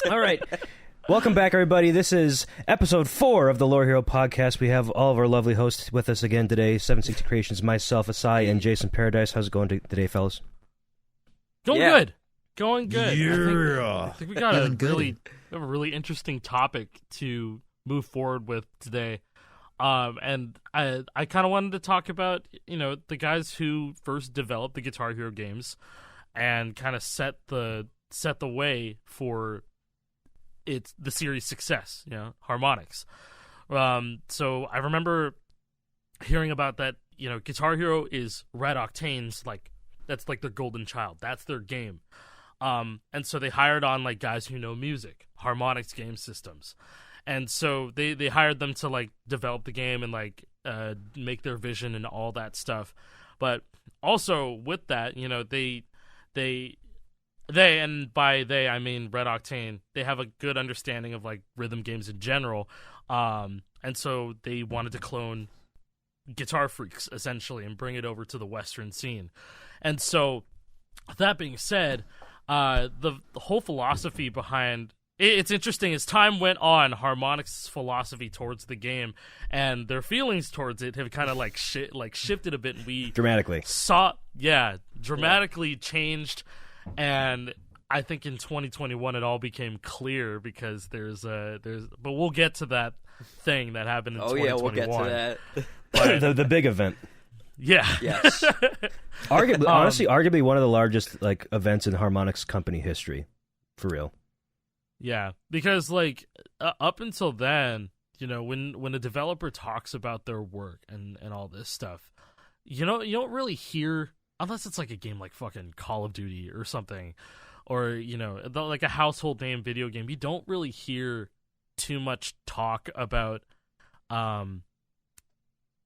All right. Welcome back, everybody. This is episode 4 of the Lore Hero podcast. We have all of our lovely hosts with us again today. 760 Creations, myself, Asai, and Jason Paradise. How's it going today, fellas? Going good. Going good. Yeah. I think we got a really interesting topic to move forward with today. And I kind of wanted to talk about, the guys who first developed the Guitar Hero games and kind of set the way for the series' success, Harmonix. So I remember hearing about that, Guitar Hero is Red Octane's, that's like their golden child. That's their game. And so they hired on guys who know music, Harmonix Game Systems. And so they hired them to develop the game and make their vision and all that stuff. But also with that, they and by they I mean Red Octane, they have a good understanding of rhythm games in general. And so they wanted to clone Guitar Freaks essentially and bring it over to the Western scene. And so that being said, the whole philosophy behind it's interesting. As time went on, Harmonix's philosophy towards the game and their feelings towards it have kind of shifted a bit. And we dramatically changed. And I think in 2021 it all became clear because but we'll get to that thing that happened in 2021. Yeah, we'll get to that. the big event. Yeah. Yes. Arguably one of the largest events in Harmonix company history, for real. Yeah, because up until then, when a developer talks about their work and all this stuff, you don't really hear, unless it's a game like fucking Call of Duty or something, or a household name video game, you don't really hear too much talk about, I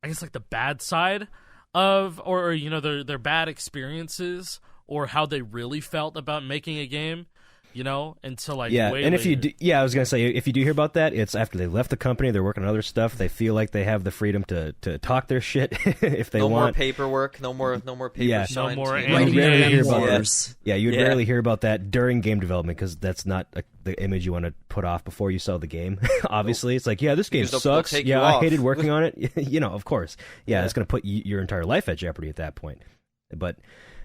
guess the bad side of, or their bad experiences or how they really felt about making a game. Until way and if later. you do, I was gonna say, if you do hear about that, it's after they left the company, they're working on other stuff. They feel like they have the freedom to talk their shit if they want. No more paperwork, no more paper signs. No more writing memoirs. You'd rarely hear about that during game development because that's not the image you want to put off before you sell the game. Obviously, it's this game sucks. I hated working on it. Of course. It's gonna put your entire life at jeopardy at that point. But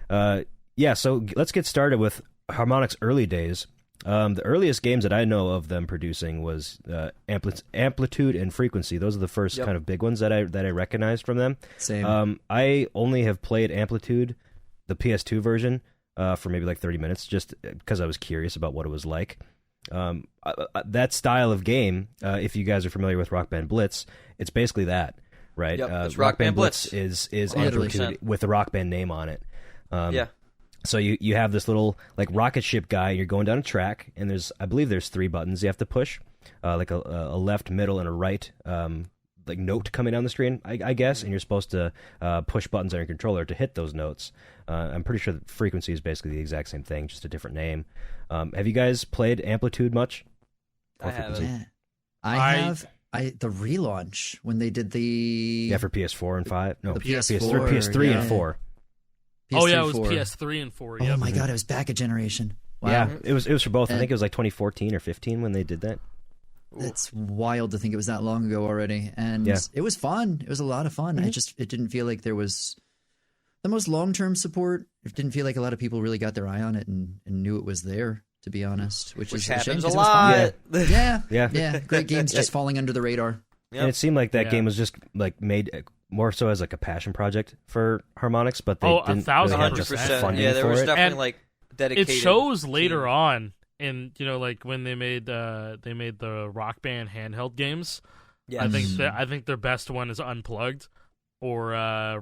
so let's get started with Harmonix early days. The earliest games that I know of them producing was Amplitude and Frequency. Those are the first kind of big ones that I recognized from them. Same. I only have played Amplitude, the PS2 version, for maybe 30 minutes, just because I was curious about what it was like. That style of game, if you guys are familiar with Rock Band Blitz, it's basically that, right? Yep, it's Rock Band Blitz is Amplitude with the Rock Band name on it. So you have this little rocket ship guy, and you're going down a track, and I believe there's 3 buttons you have to push, a left, middle, and a right note coming down the screen, I guess, and you're supposed to push buttons on your controller to hit those notes. I'm pretty sure that Frequency is basically the exact same thing, just a different name. Have you guys played Amplitude much? I haven't. Yeah. I have. The relaunch when they did the for PS4 and 5. No, the PS3 and 4. PS3, it was 4. PS3 and 4. Oh my god, it was back a generation. Wow. Yeah, it was for both. I think it was 2014 or 15 when they did that. It's wild to think it was that long ago already, and it was fun. It was a lot of fun. Mm-hmm. It didn't feel like there was the most long-term support. It didn't feel like a lot of people really got their eye on it and knew it was there, to be honest. Which is happens a shame, a lot. Yeah. Great games just falling under the radar. Yep. And it seemed like that game was just made more so as a passion project for Harmonix, but they didn't really have the funding there for was it. definitely dedicated. It shows later on in when they made the Rock Band handheld games. Yes. I think their best one is Unplugged or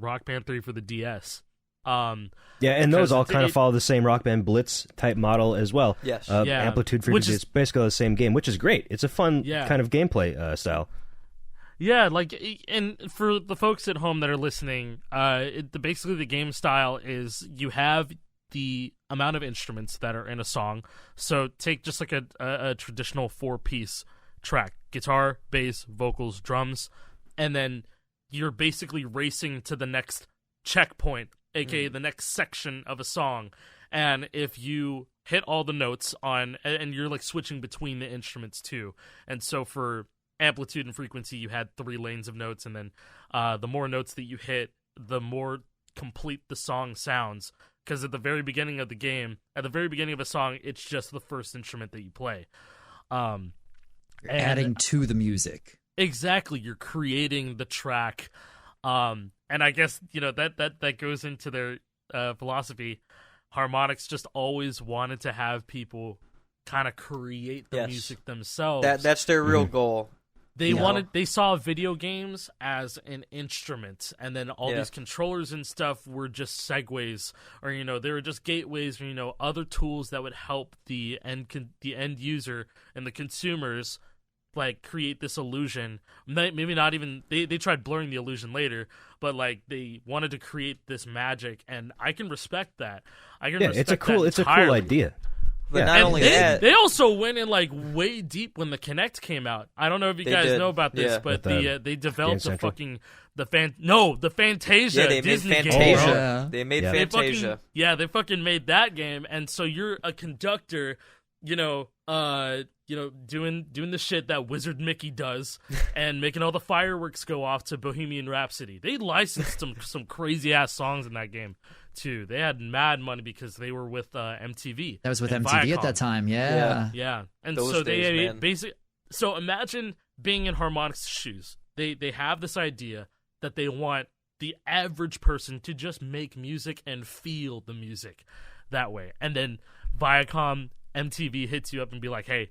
Rock Band 3 for the DS. And those all kind of follow the same Rock Band Blitz type model as well. Yes. Amplitude Frequency is basically the same game, which is great. It's a fun kind of gameplay style. Yeah, and for the folks at home that are listening, basically the game style is you have the amount of instruments that are in a song. So take just a traditional 4-piece track: guitar, bass, vocals, drums, and then you're basically racing to the next checkpoint, aka the next section of a song. And if you hit all the notes on, and you're like switching between the instruments too, and so for amplitude and frequency, you had 3 lanes of notes, and then the more notes that you hit, the more complete the song sounds. Because at the very beginning of the game, at the very beginning of a song, it's just the first instrument that you play. Adding to the music. Exactly, you're creating the track. And I guess, that goes into their philosophy. Harmonix just always wanted to have people kind of create the music themselves. That's their real goal. They saw video games as an instrument, and then all these controllers and stuff were just segues, or they were just gateways, or other tools that would help the end user and the consumers like create this illusion. Maybe not even they tried blurring the illusion later, but like they wanted to create this magic, and I can respect that. It's a cool idea. But not only that, they also went in like way deep when the Kinect came out. I don't know if you guys know about this, but they developed the Fantasia. Yeah, they Disney made Fantasia. Game, they made Fantasia. They fucking made that game, and so you're a conductor, doing the shit that Wizard Mickey does, and making all the fireworks go off to Bohemian Rhapsody. They licensed some crazy ass songs in that game too. They had mad money because they were with MTV. That was with MTV Viacom at that time. Yeah. And those so days, they basically. So imagine being in Harmonix's shoes. They have this idea that they want the average person to just make music and feel the music that way, and then Viacom, MTV hits you up and be like, hey,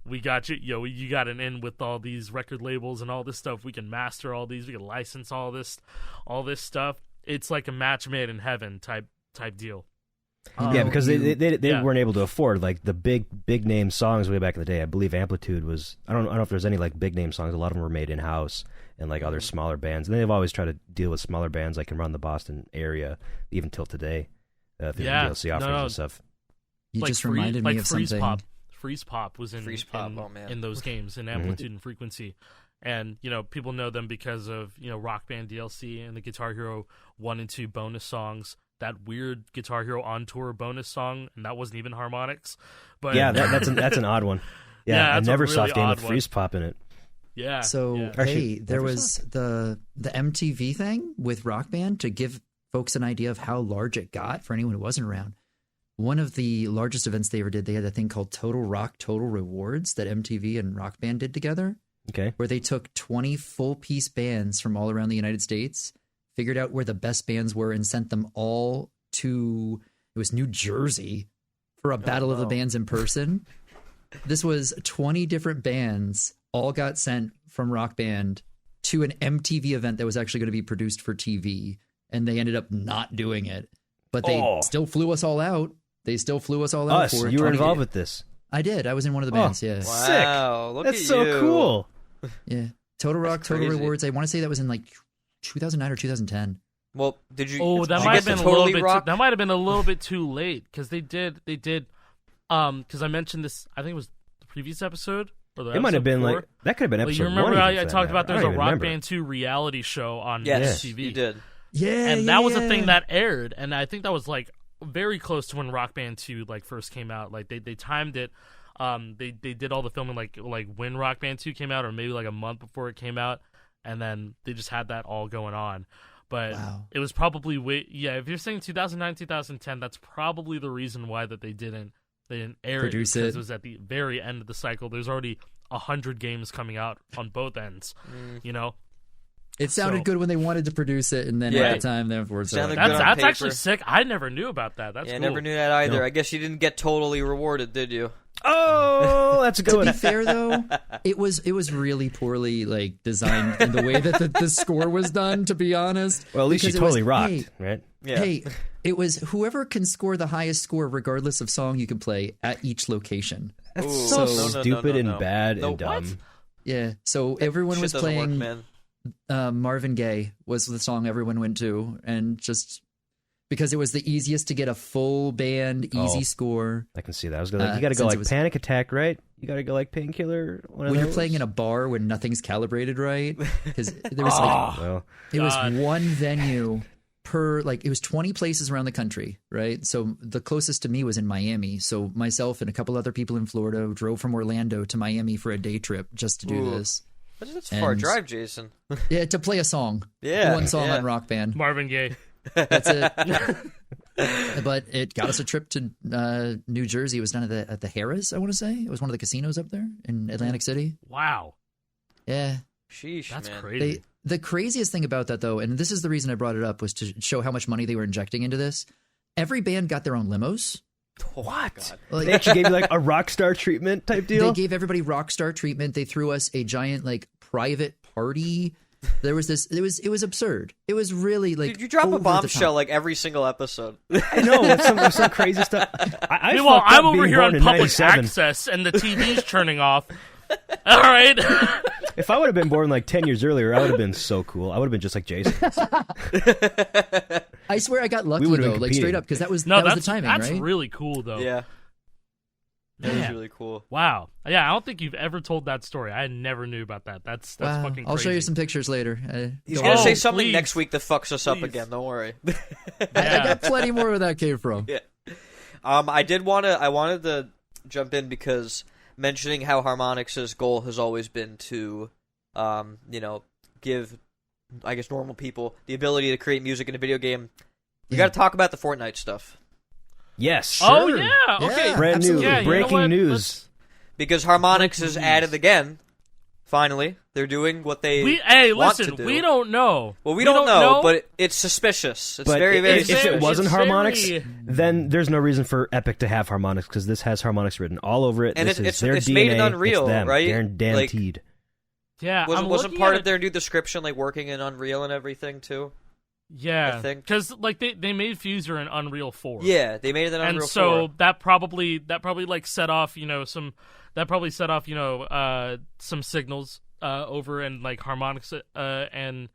we got you. You got an in with all these record labels and all this stuff. We can master all these. We can license all this stuff. It's like a match made in heaven type deal. Because they weren't able to afford like the big name songs way back in the day. I believe Amplitude was. I don't know if there's any like big name songs. A lot of them were made in house and like other smaller bands. And they've always tried to deal with smaller bands like around the Boston area, even till today. Through the DLC offerings and stuff. You just reminded me of something. Freeze Pop was in those games in Amplitude and Frequency. And, people know them because of, Rock Band DLC and the Guitar Hero 1 and 2 bonus songs. That weird Guitar Hero On Tour bonus song, and that wasn't even Harmonix. But that's an odd one. Yeah, I never saw a game with Freeze Pop in it. Yeah. So, there was the MTV thing with Rock Band to give folks an idea of how large it got for anyone who wasn't around. One of the largest events they ever did, they had a thing called Total Rock Total Rewards that MTV and Rock Band did together. Okay. Where they took 20 full-piece bands from all around the United States, figured out where the best bands were, and sent them all to, it was New Jersey, for a battle of the bands in person. This was 20 different bands, all got sent from Rock Band to an MTV event that was actually going to be produced for TV, and they ended up not doing it. But they still flew us all out. For it. You were involved with this. I did. I was in one of the bands, yeah. Wow, sick. That's so cool. Yeah. Total Rock, Total Rewards. I want to say that was in like 2009 or 2010. Well, did you? Oh, that might have been a little bit. That might have been a little bit too late because they did. Because I mentioned this. I think it was the previous episode. Or the it might have been before. like that could have been episode. You remember one I talked about there's a Rock remember. Band 2 reality show on yes, TV. You did. Yeah, and that was a thing that aired, and I think that was like very close to when Rock Band 2 like first came out. Like they timed it. They did all the filming like when Rock Band 2 came out, or maybe like a month before it came out, and then they just had that all going on. But it was probably if you're saying 2009, 2010, that's probably the reason why that they didn't air Produce it, because it was at the very end of the cycle. There's already 100 games coming out on both ends. It sounded good when they wanted to produce it, and then at the time, afterwards, Sounded like, good on that's paper. actually sick. I never knew about that. That's I cool. never knew that either. No. I guess you didn't get totally rewarded, did you? Oh, that's a good to one. be fair, though, it was really poorly like designed in the way that the score was done. To be honest, Well, at least you totally rocked, right? Yeah. Hey, it was whoever can score the highest score, regardless of song you can play at each location. That's Ooh. so No, stupid no. and bad No, and dumb. what? Yeah, so everyone Shit was doesn't playing. Work, man. Marvin Gaye was the song everyone went to, and just because it was the easiest to get a full band easy score. I can see that. I was gonna you got to go like Panic Attack, right? You got to go like Painkiller. When you're playing in a bar when nothing's calibrated right, because there was was one venue it was 20 places around the country, right? So the closest to me was in Miami. So myself and a couple other people in Florida drove from Orlando to Miami for a day trip just to do this. That's a far drive, Jason. Yeah, to play a song. Yeah. One song on Rock Band. Marvin Gaye. That's it. But it got us a trip to New Jersey. It was done at the Harrah's, I want to say. It was one of the casinos up there in Atlantic City. Wow. Yeah. Sheesh, That's man. crazy. The craziest thing about that, though, and this is the reason I brought it up, was to show how much money they were injecting into this. Every band got their own limos. What? Like, they actually gave you like a rock star treatment type deal? They gave everybody rock star treatment. They threw us a giant like private party. There was this. It was absurd. It was really like. Dude, you drop a bombshell like every single episode. I know, with some crazy stuff. Meanwhile, I'm over here on public 97. access and the TV's turning off. All right. If I would have been born like 10 years earlier, I would have been so cool. I would have been just like Jason. I swear I got lucky though, like straight up, because that was the timing, that's right? really cool though. Yeah. That was really cool. Wow. Yeah, I don't think you've ever told that story. I never knew about that. That's wow. fucking crazy. I'll show you some pictures later. He's going to say something please. next week that fucks us up again. Don't worry. I got plenty more where that came from. Yeah. I wanted to jump in because mentioning how Harmonix's goal has always been to, give, I guess, normal people the ability to create music in a video game. We got to talk about the Fortnite stuff. Yes. Sure. Oh, yeah. Okay. Brand new. Yeah, breaking news. Because Harmonix is at it again. Finally, they're doing what they want to do. We don't know. Well, we don't know, but it's suspicious. It's very if it wasn't Harmonix, then there's no reason for Epic to have Harmonix, because this has Harmonix written all over it. And this it's their it's DNA, made in Unreal, it's them. right? Guaranteed. Yeah, wasn't part of their new description like working in Unreal and everything too? Yeah, because like they made Fuser in Unreal 4. Yeah, they made it in Unreal 4. And so that probably like set off some signals over, and like Harmonix and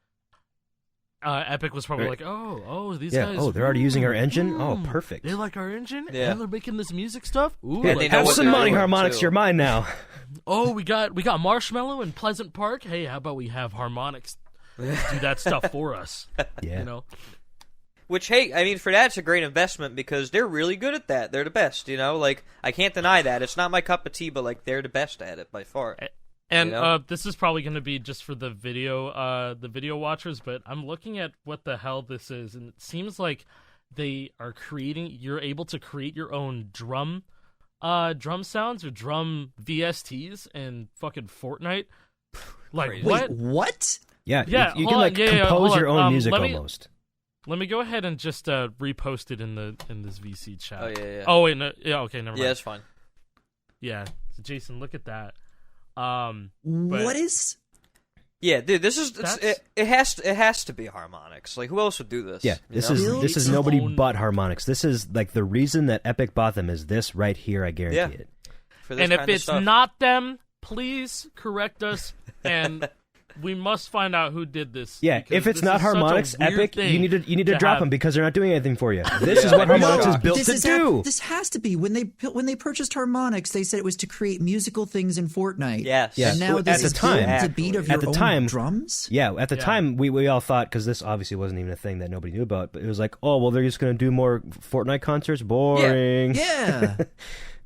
Epic was probably like, these guys. Oh, they're already using our engine. Oh, perfect. They like our engine, yeah. and they're making this music stuff. Ooh, yeah, they have some money, Harmonix. Too. You're mine now. Oh, we got Marshmallow in Pleasant Park. Hey, how about we have Harmonix do that stuff for us? Yeah. You know. Which, hey, I mean, for that, it's a great investment because they're really good at that. They're the best, Like, I can't deny that. It's not my cup of tea, but, like, they're the best at it by far. And this is probably going to be just for the video watchers, but I'm looking at what the hell this is, and it seems like they are you're able to create your own drum sounds or drum VSTs in fucking Fortnite. Like, Crazy. what? Wait, what? Yeah, you can compose your own music almost. Let me go ahead and just repost it in this VC chat. Oh yeah. Oh wait, no, yeah, okay, never mind. Yeah, it's fine. Yeah, so Jason, look at that. What is? Yeah, dude, this is it has to be Harmonix. Like, who else would do this? Yeah, this is nobody but Harmonix. This is like the reason that Epic bought them is this right here. I guarantee it. And if it's not them, please correct us, and we must find out who did this. Yeah, if it's not Harmonix, Epic, you need to drop them because they're not doing anything for you. This is what Harmonix is built to do. This has to be when they purchased Harmonix. They said it was to create musical things in Fortnite. Yes. And now this is the beat of your own drums. Yeah, at the time we all thought, because this obviously wasn't even a thing that nobody knew about, but it was like, oh well, they're just going to do more Fortnite concerts. Boring. Yeah.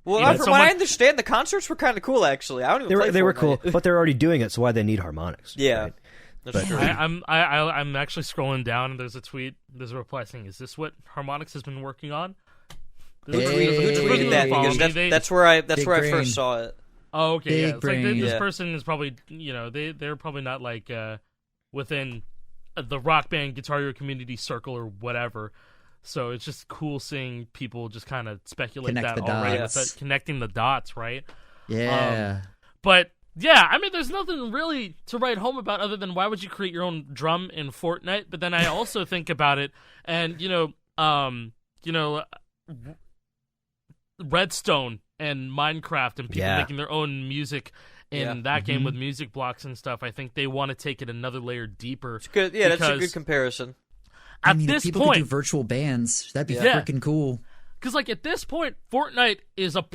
Well, from what I understand, the concerts were kind of cool. Actually, I don't even. Play they were Fortnite. cool, but they're already doing it, so why they need Harmonix? Yeah, right? that's true. I'm actually scrolling down, and there's a reply saying, "Is this what Harmonix has been working on?" Who tweeted that? Because that's where I first saw it. Oh, okay. Big It's like brain. this person is probably they're probably not like within the Rock Band Guitar Hero community circle or whatever. So it's just cool seeing people just kind of speculate connecting the dots, right? Yeah. But yeah, I mean, there's nothing really to write home about other than why would you create your own drum in Fortnite? But then I also think about it, and Redstone and Minecraft and people making their own music in that game with music blocks and stuff. I think they want to take it another layer deeper. It's good. Yeah, that's a good comparison. At if this people point, could do virtual bands, that'd be freaking cool. Because like at this point, Fortnite is it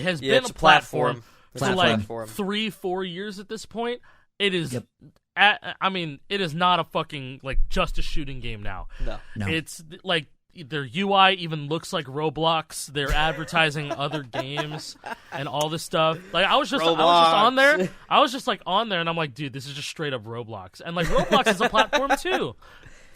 has been a platform for like 3-4 years at this point. It is I mean, it is not a fucking like just a shooting game now. No. It's like their UI even looks like Roblox. They're advertising other games and all this stuff. Like I was just on there. I was just like on there, and I'm like, dude, this is just straight up Roblox. And like Roblox is a platform too.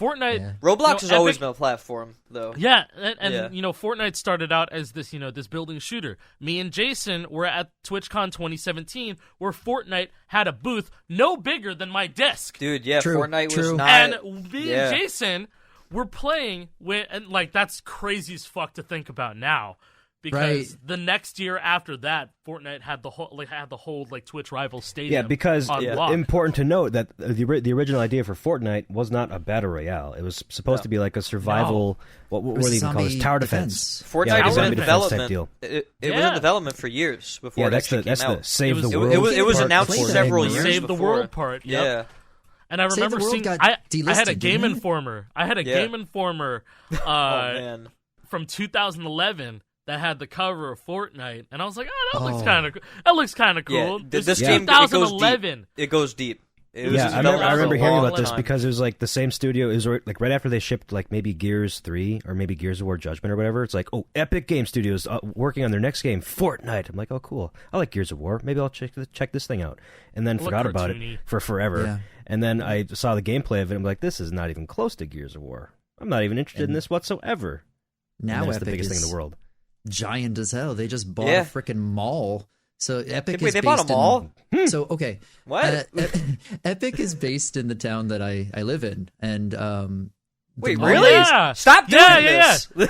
Fortnite, Roblox has always been a platform, though. Yeah, and you know, Fortnite started out as this, you know, this building shooter. Me and Jason were at TwitchCon 2017, where Fortnite had a booth no bigger than my desk. Dude, yeah, True, Fortnite true. was not. And me and Jason were playing with, and like that's crazy as fuck to think about now. Because the next year after that, Fortnite had the whole like Twitch rival stadium. Yeah, because on important to note that the original idea for Fortnite was not a battle royale. It was supposed to be like a survival. What were they even called? Tower defense. Fortnite was in development. Deal. It was in development for years before it actually came out. The save the world. It was announced several years Save before. the world part. Yep. Yeah. And I remember seeing. I had a Game Informer. Game Informer. From 2011. That had the cover of Fortnite, and I was like, "Oh, that looks kind of cool." Yeah, this game, 2011. It goes deep. I remember hearing about this because it was like the same studio. It was like right after they shipped like maybe Gears 3 or maybe Gears of War Judgment or whatever. It's like, oh, Epic Game Studios working on their next game, Fortnite. I'm like, oh, cool. I like Gears of War. Maybe I'll check this thing out. And then forgot about it for forever. Yeah. And then I saw the gameplay of it. I'm like, this is not even close to Gears of War. I'm not even interested in this whatsoever. Now it's Epic the biggest is thing in the world. Giant as hell. They just bought a freaking mall. So Epic is they based bought a mall? So okay, what? Epic is based in the town that I live in, and wait, really? Yeah. Stop doing this. Yeah.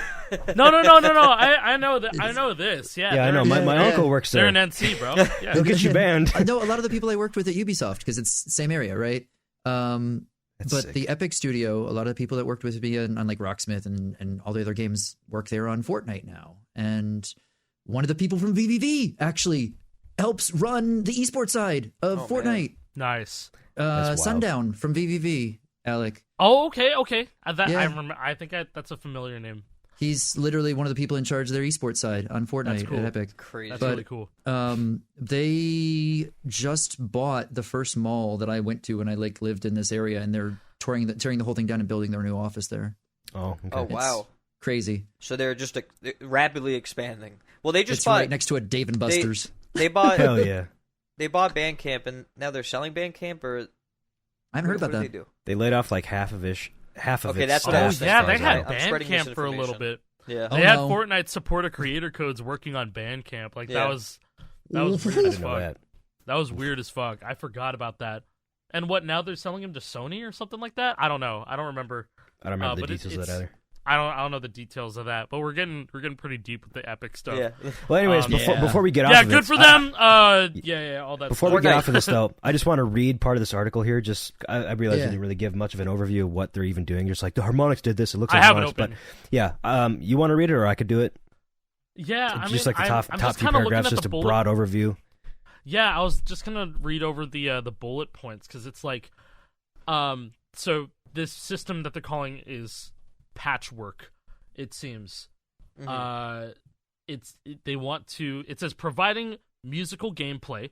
No. I know that. I know this. Yeah, I know. My uncle works there. They're in NC, bro. Yeah. They'll get you banned. I know a lot of the people I worked with at Ubisoft because it's the same area, right? But sick. the Epic Studio, a lot of the people that worked with me on like Rocksmith and all the other games work there on Fortnite now. And one of the people from VVV actually helps run the esports side of Fortnite. Man. Nice. Sundown from VVV, Alec. Oh, okay. I remember. I think that's a familiar name. He's literally one of the people in charge of their esports side on Fortnite at Epic. Crazy. That's really cool. They just bought the first mall that I went to when I lived in this area, and they're tearing the whole thing down and building their new office there. Oh, okay. Oh, wow. It's crazy. So they're just rapidly expanding. Well, they just it's bought right next to a Dave and Buster's. They bought Hell yeah. They bought Bandcamp, and now they're selling Bandcamp, or I haven't heard about that. What do they do? They laid off like half of its that's staff. They had I'm spreading Bandcamp for a little bit. Yeah. They had Fortnite supporter creator codes working on Bandcamp. Like that was weird as fuck. That was weird as fuck. I forgot about that. And what, now they're selling them to Sony or something like that? I don't know. I don't remember. I don't remember the details of that either. I don't know the details of that, but we're getting pretty deep with the Epic stuff. Yeah. Well, anyways, before we get off of good it, for them. All that. Before we get off of this, though, I just want to read part of this article here. Just I realized I didn't really give much of an overview of what they're even doing. Just like the Harmonix did this. It looks like I have it Harmonix, open. But yeah, you want to read it, or I could do it. Yeah, just like the top few paragraphs, just a broad overview. Yeah, I was just gonna read over the bullet points because it's like, so this system that they're calling is Patchwork. It seems, they want to. It says providing musical gameplay,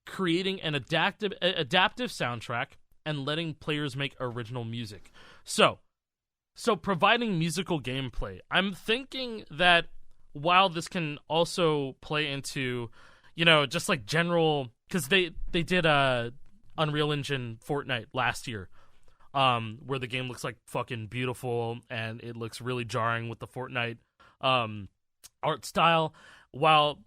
creating an adaptive soundtrack, and letting players make original music. So providing musical gameplay. I'm thinking that while this can also play into, just like general, because they did Unreal Engine Fortnite last year. Where the game looks like fucking beautiful and it looks really jarring with the Fortnite art style. While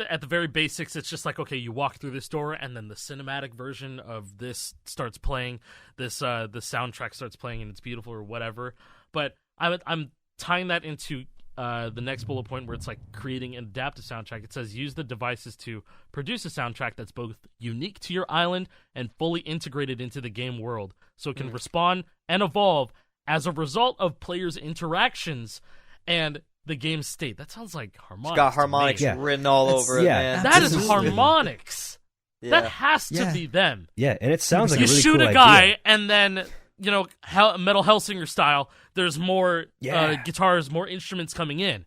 at the very basics, it's just like, okay, you walk through this door and then the cinematic version of this starts playing. The soundtrack starts playing and it's beautiful or whatever. But I'm tying that into the next bullet point where it's like creating an adaptive soundtrack. It says use the devices to produce a soundtrack that's both unique to your island and fully integrated into the game world, so it can respond and evolve as a result of players' interactions and the game's state. That sounds like Harmonix. It's got Harmonix written all over it, man. That is Harmonix. Yeah. That has to be them. Yeah, and it sounds like you a really shoot cool a guy idea. and then, Metal Hellsinger style, there's more guitars, more instruments coming in.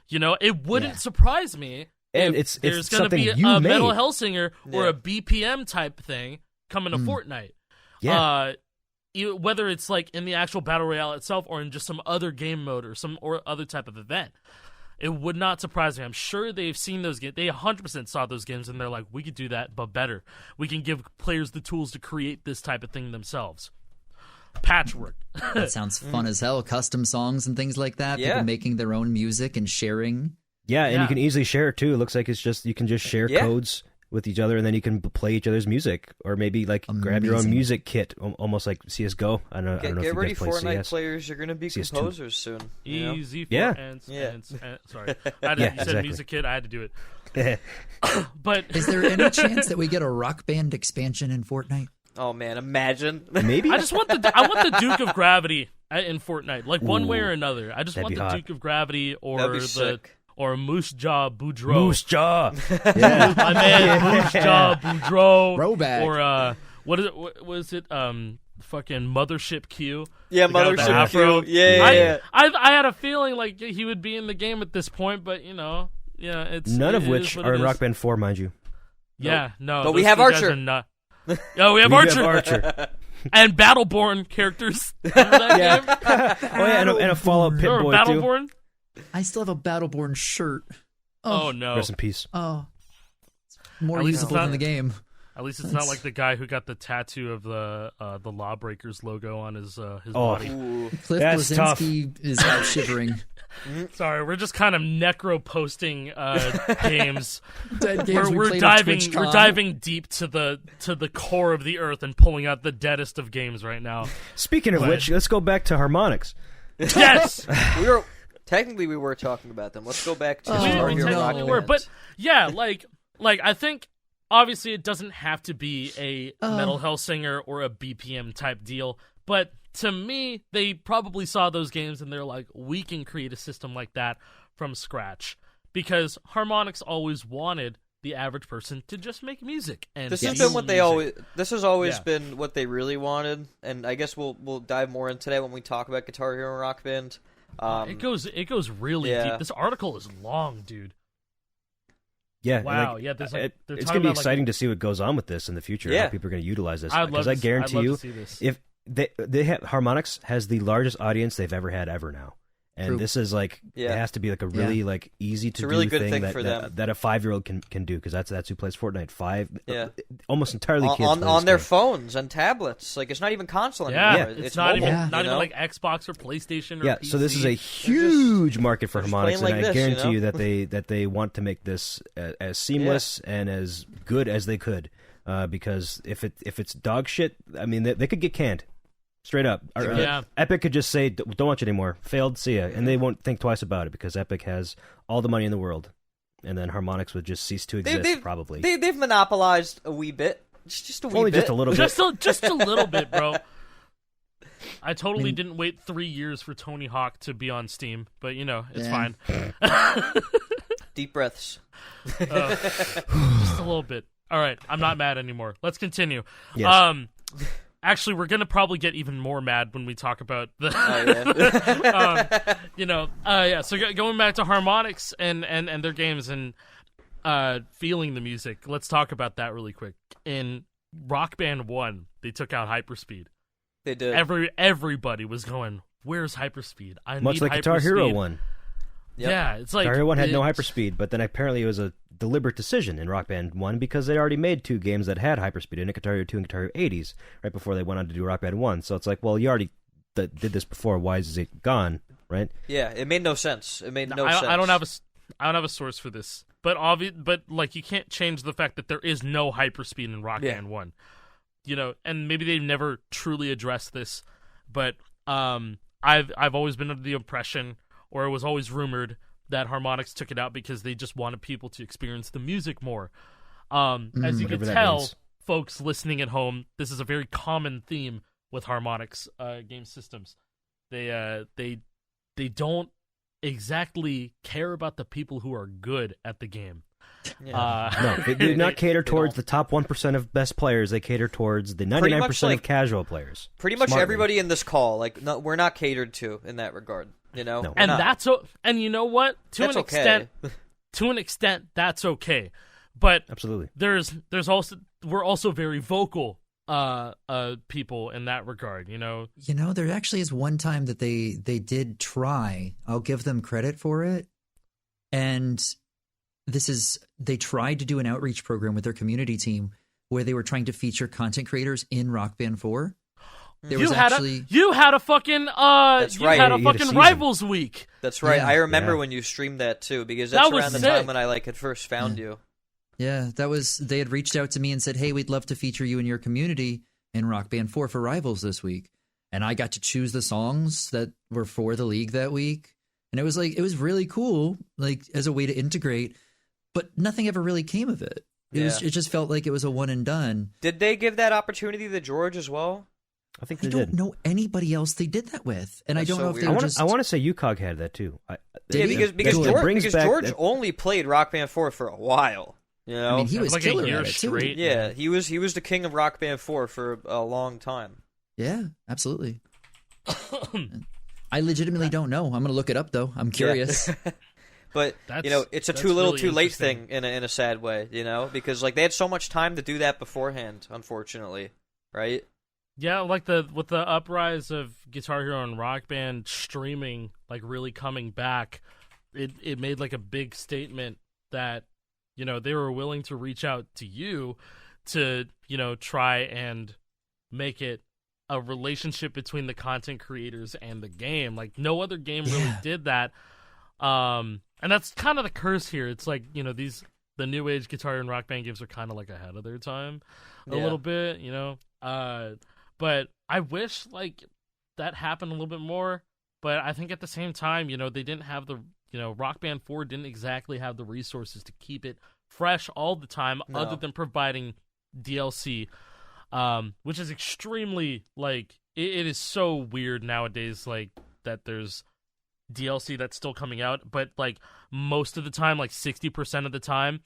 It wouldn't surprise me and if there's going to be a Metal Hellsinger or a BPM type thing coming to Fortnite. Yeah. Whether it's like in the actual battle royale itself or in just some other game mode or some other type of event. It would not surprise me. I'm sure they've seen those games. They 100% saw those games, and they're like, we could do that, but better. We can give players the tools to create this type of thing themselves. Patchwork. That sounds fun as hell. Custom songs and things like that. People making their own music and sharing. Yeah, and you can easily share it, too. It looks like you can just share codes with each other, and then you can play each other's music, or maybe like grab your own music kit, almost like CS:GO. I don't know if you ready, guys play Fortnite CS. players. You're going to be CS2. composers soon. Easy for sorry, you said music kit. I had to do it. But is there any chance that we get a Rock Band expansion in Fortnite? Oh man, imagine. Maybe I want the Duke of Gravity in Fortnite, like one way or another. I just want the Duke of Gravity or Moose Jaw Boudreaux. Moose Jaw. Yeah. My man, Moose Jaw Boudreaux. Throwback. Or, what was it? Fucking Mothership Q. Yeah, Mothership Q. Yeah. I had a feeling like he would be in the game at this point, but, it's... None of which are in Rock Band 4, mind you. Yeah, no. But we have Archer. Oh, we have Archer. And Battleborn characters. Remember that game? And a Fallout Pip-Boy, too. Battleborn? I still have a Battleborn shirt. Oh no. Rest in peace. Oh. It's more usable than the game. At least it's not like the guy who got the tattoo of the Lawbreakers logo on his body. Cliff Blazinski is out shivering. Sorry, we're just kind of necro posting games. Dead games we're diving deep to the core of the earth and pulling out the deadest of games right now. Speaking of which, let's go back to Harmonix. Yes. Technically we were talking about them. Let's go back to Guitar Hero Rock Band. But yeah, like I think obviously it doesn't have to be a Metal Hellsinger or a BPM type deal, but to me, they probably saw those games and they're like, we can create a system like that from scratch. Because Harmonix always wanted the average person to just make music. And this has been what they always. This has always been what they really wanted, and I guess we'll dive more into that when we talk about Guitar Hero Rock Band. It goes really deep. This article is long, dude. Yeah. Wow. It's going to be exciting to see what goes on with this in the future. How people are going to utilize this. Because I guarantee you, if they have Harmonix has the largest audience they've ever had now. And this is like it has to be like a really like easy to do thing that a 5-year-old can do, because that's who plays Fortnite. Almost entirely kids on their phones and tablets. Like it's not even console anymore. It's not mobile, even like Xbox or PlayStation. Or PC. So this is a huge market for Harmonix, and I guarantee you that they want to make this as seamless and as good as they could. Because if it's dog shit, I mean they could get canned. Straight up. Epic could just say, don't watch it anymore. Failed, see ya. And they won't think twice about it because Epic has all the money in the world. And then Harmonix would just cease to exist, probably. They've monopolized a wee bit. Just a wee bit. Only just a little bit. Just a little bit, bro. I totally didn't wait 3 years for Tony Hawk to be on Steam, but, it's fine. Deep breaths. Just a little bit. All right, I'm not mad anymore. Let's continue. Yes. Actually, we're gonna probably get even more mad when we talk about the. So going back to Harmonix and their games and feeling the music. Let's talk about that really quick. In Rock Band 1, they took out hyperspeed. They did. Everybody was going, "Where's hyperspeed? I need hyperspeed." Much like Guitar Hero 1. Yep. Yeah, it's like Guitar Hero 1 had no hyperspeed, but then apparently it was a deliberate decision in Rock Band 1 because they already made 2 games that had hyperspeed in it, Guitar Hero 2 and Guitar Hero 80s, right before they went on to do Rock Band 1. So it's like, well, you already did this before. Why is it gone, right? Yeah, it made no sense. It made no sense. I don't have a source for this, but like you can't change the fact that there is no hyperspeed in Rock Band 1. And maybe they've never truly addressed this, but I've always been under the impression, or it was always rumored, that Harmonix took it out because they just wanted people to experience the music more. As you can tell, folks listening at home, this is a very common theme with Harmonix game systems. They don't exactly care about the people who are good at the game. No, they do not cater towards the top 1% of best players. They cater towards the 99% of casual players. Pretty much everybody in this call, we're not catered to in that regard. No, and you know what? To an extent, that's okay. But absolutely, there's also we're also very vocal people in that regard. There actually is one time that they did try. I'll give them credit for it. And they tried to do an outreach program with their community team where they were trying to feature content creators in Rock Band 4. You had a fucking Rivals week. That's right. Yeah. I remember when you streamed that too, because that's around the time when I had first found you. Yeah, they had reached out to me and said, "Hey, we'd love to feature you in your community in Rock Band 4 for Rivals this week." And I got to choose the songs that were for the league that week. And it was really cool, as a way to integrate, but nothing ever really came of it. It just felt like it was a one and done. Did they give that opportunity to George as well? I think they did. I don't know anybody else they did that with, and That's I don't know if they weird. were I want to say UCOG had that too. Because George only played Rock Band 4 for a while. I mean, he was like killer a year at it straight. too. Yeah, he was the king of Rock Band 4 for a long time. Yeah, absolutely. I legitimately don't know. I'm going to look it up though. I'm curious. Yeah. But it's a too little, too late thing in a sad way. Because they had so much time to do that beforehand. Unfortunately, right? Yeah, with the uprise of Guitar Hero and Rock Band streaming, really coming back, it made a big statement that they were willing to reach out to you to try and make it a relationship between the content creators and the game. No other game really did that. And that's kind of the curse here. It's the new age Guitar and Rock Band games are kind of ahead of their time a little bit, but I wish that happened a little bit more. But I think at the same time, they didn't have Rock Band 4 didn't exactly have the resources to keep it fresh all the time, other than providing DLC, which is extremely it is so weird nowadays that there's DLC that's still coming out, but most of the time, 60% of the time,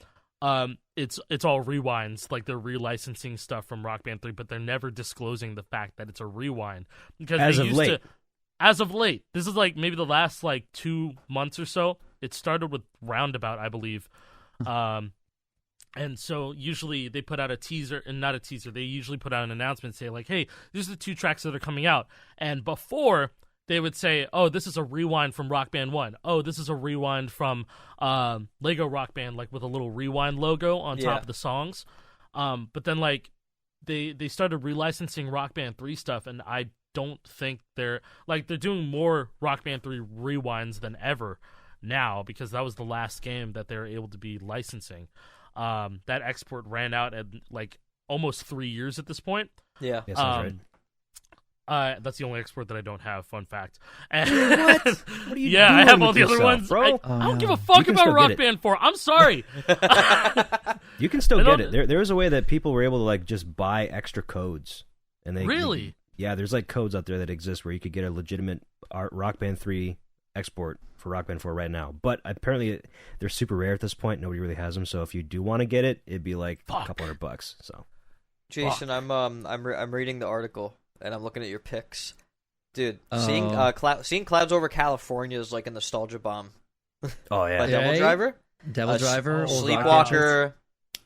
it's all rewinds. They're relicensing stuff from Rock Band 3, but they're never disclosing the fact that it's a rewind because as of late, this is maybe the last 2 months or so. It started with Roundabout, I believe, and so usually they put out a teaser, and not a teaser. They usually put out an announcement, say "Hey, these are the 2 tracks that are coming out," and before. They would say, "Oh, this is a rewind from Rock Band 1. Oh, this is a rewind from Lego Rock Band," with a little rewind logo on top of the songs. But then they started relicensing Rock Band 3 stuff, and I don't think they're doing more Rock Band 3 rewinds than ever now, because that was the last game that they were able to be licensing. That export ran out at almost 3 years at this point. Yeah. Yes, that's right. That's the only export that I don't have. Fun fact. What? What are you doing I have all the yourself, other ones. Bro? I don't give a fuck about Rock Band 4. I'm sorry. You can still get it. There was a way that people were able to just buy extra codes, and really. There's codes out there that exist where you could get a legitimate Rock Band 3 export for Rock Band 4 right now. But apparently they're super rare at this point. Nobody really has them. So if you do want to get it, it'd be a couple $100. So, Jason, I'm reading the article. And I'm looking at your pics, dude. Seeing Clouds Over California is like a nostalgia bomb. Oh yeah, by Devil Driver, Sleepwalker,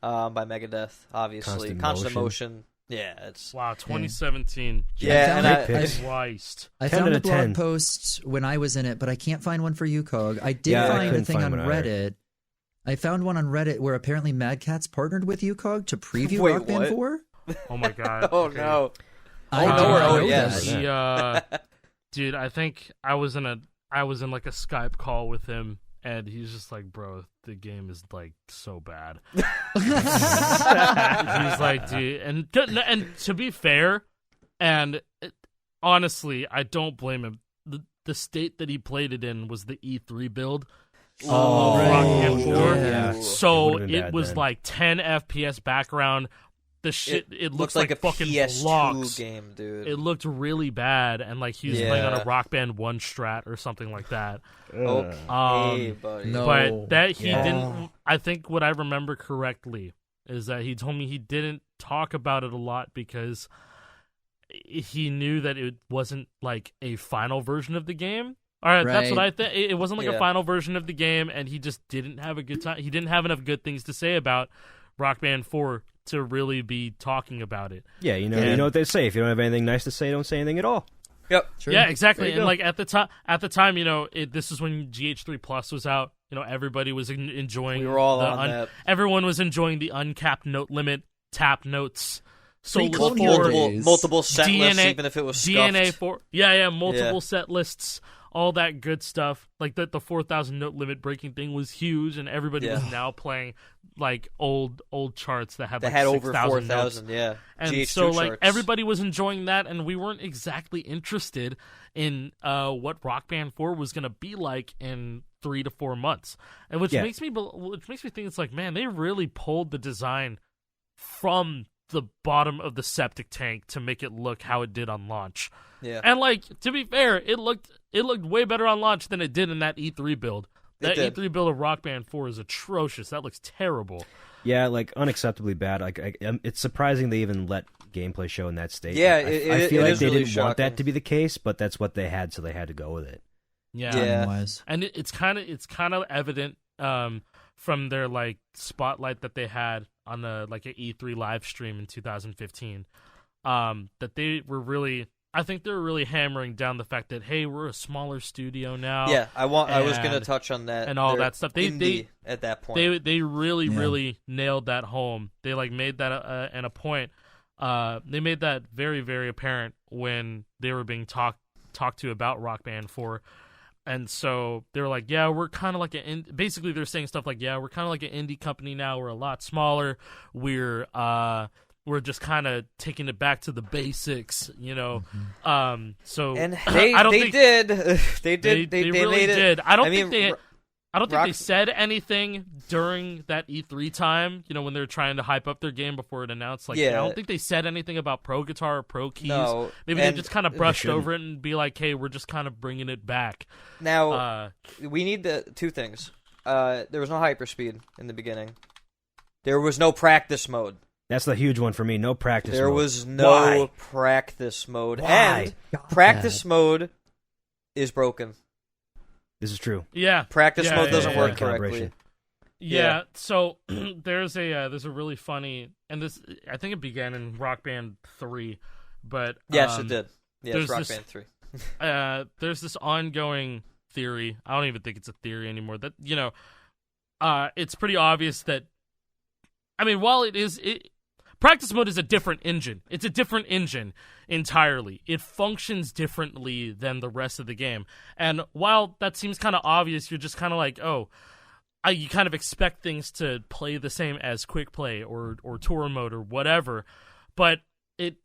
by Megadeth, obviously. Constant Motion. Yeah, it's 2017. Yeah, I found a blog post when I was in it, but I can't find one for you, Cog. I did find a thing on Reddit. I found one on Reddit where apparently Mad Catz partnered with you, Cog, to preview Rock Band 4. Oh my god! No. Yes. Dude, I think I was in a Skype call with him, and he's just like, "Bro, the game is so bad." He's like, "Dude," and to be fair, honestly, I don't blame him. The state that he played it in was the E3 build. Rock Band 4. Yeah. So it was 10 FPS background. The shit, it looks like a fucking PS2 blocks. game, dude. It looked really bad, and he was playing on a Rock Band 1 strat or something like that. Hey, buddy. No. But that he didn't. I think what I remember correctly is that he told me he didn't talk about it a lot because he knew that it wasn't a final version of the game. All right, that's what I think. It wasn't a final version of the game, and he just didn't have a good time. He didn't have enough good things to say about Rock Band 4 to really be talking about it. Yeah, you know what they say. If you don't have anything nice to say, don't say anything at all. Yep. Sure. Yeah, exactly. And like at the time, this is when GH3 Plus was out. Everybody was enjoying. We were all on that. Everyone was enjoying the uncapped note limit, tap notes, multiple set lists, even if it was DNA 4. Multiple set lists, all that good stuff. Like the 4,000 note limit breaking thing was huge, and everybody was now playing like old charts that had over 4,000. Notes. Yeah, and GH2 so like charts. everybody was enjoying that, and we weren't exactly interested in what Rock Band 4 was going to be like in 3 to 4 months, and which makes me think it's like, man, they really pulled the design from the bottom of the septic tank to make it look how it did on launch. Yeah, and like, to be fair, it looked way better on launch than it did in that E3 build. That E3 build of Rock Band 4 is atrocious. That looks terrible. Yeah, like unacceptably bad. Like it's surprising they even let gameplay show in that state. Yeah, I feel like they really didn't want that to be the case, but that's what they had, so they had to go with it. Yeah. And it's kind of evident from their like spotlight that they had on an E3 live stream in 2015 that they were really. I think they're really hammering down the fact that, hey, we're a smaller studio now. Yeah, I was going to touch on that and all that stuff. They at that point they really nailed that home. They like made that a point. They made that very, very apparent when they were being talked to about Rock Band 4. And so they were like, yeah, we're kind of like basically they're saying stuff like, yeah, we're kind of like an indie company now. We're a lot smaller. We're just kind of taking it back to the basics, Mm-hmm. So and they did. They really made it. Did. I don't think they said anything during that E3 time. When they're trying to hype up their game before it announced. I don't think they said anything about Pro Guitar or Pro Keys. No, maybe they just kind of brushed over it and be like, "Hey, we're just kind of bringing it back." Now we need two things. There was no hyperspeed in the beginning. There was no practice mode. That's the huge one for me. No practice mode. There was no practice mode. Why? And practice mode is broken. This is true. Yeah. Practice mode doesn't work correctly. Yeah, so there's a really funny, and this, I think it began in Rock Band 3, but... Yes, it did. Yeah, it's Rock Band 3. There's this ongoing theory, I don't even think it's a theory anymore, that, it's pretty obvious that, while practice mode is a different engine. It's a different engine entirely. It functions differently than the rest of the game. And while that seems kind of obvious, you're just kind of like, you kind of expect things to play the same as quick play or tour mode or whatever. But it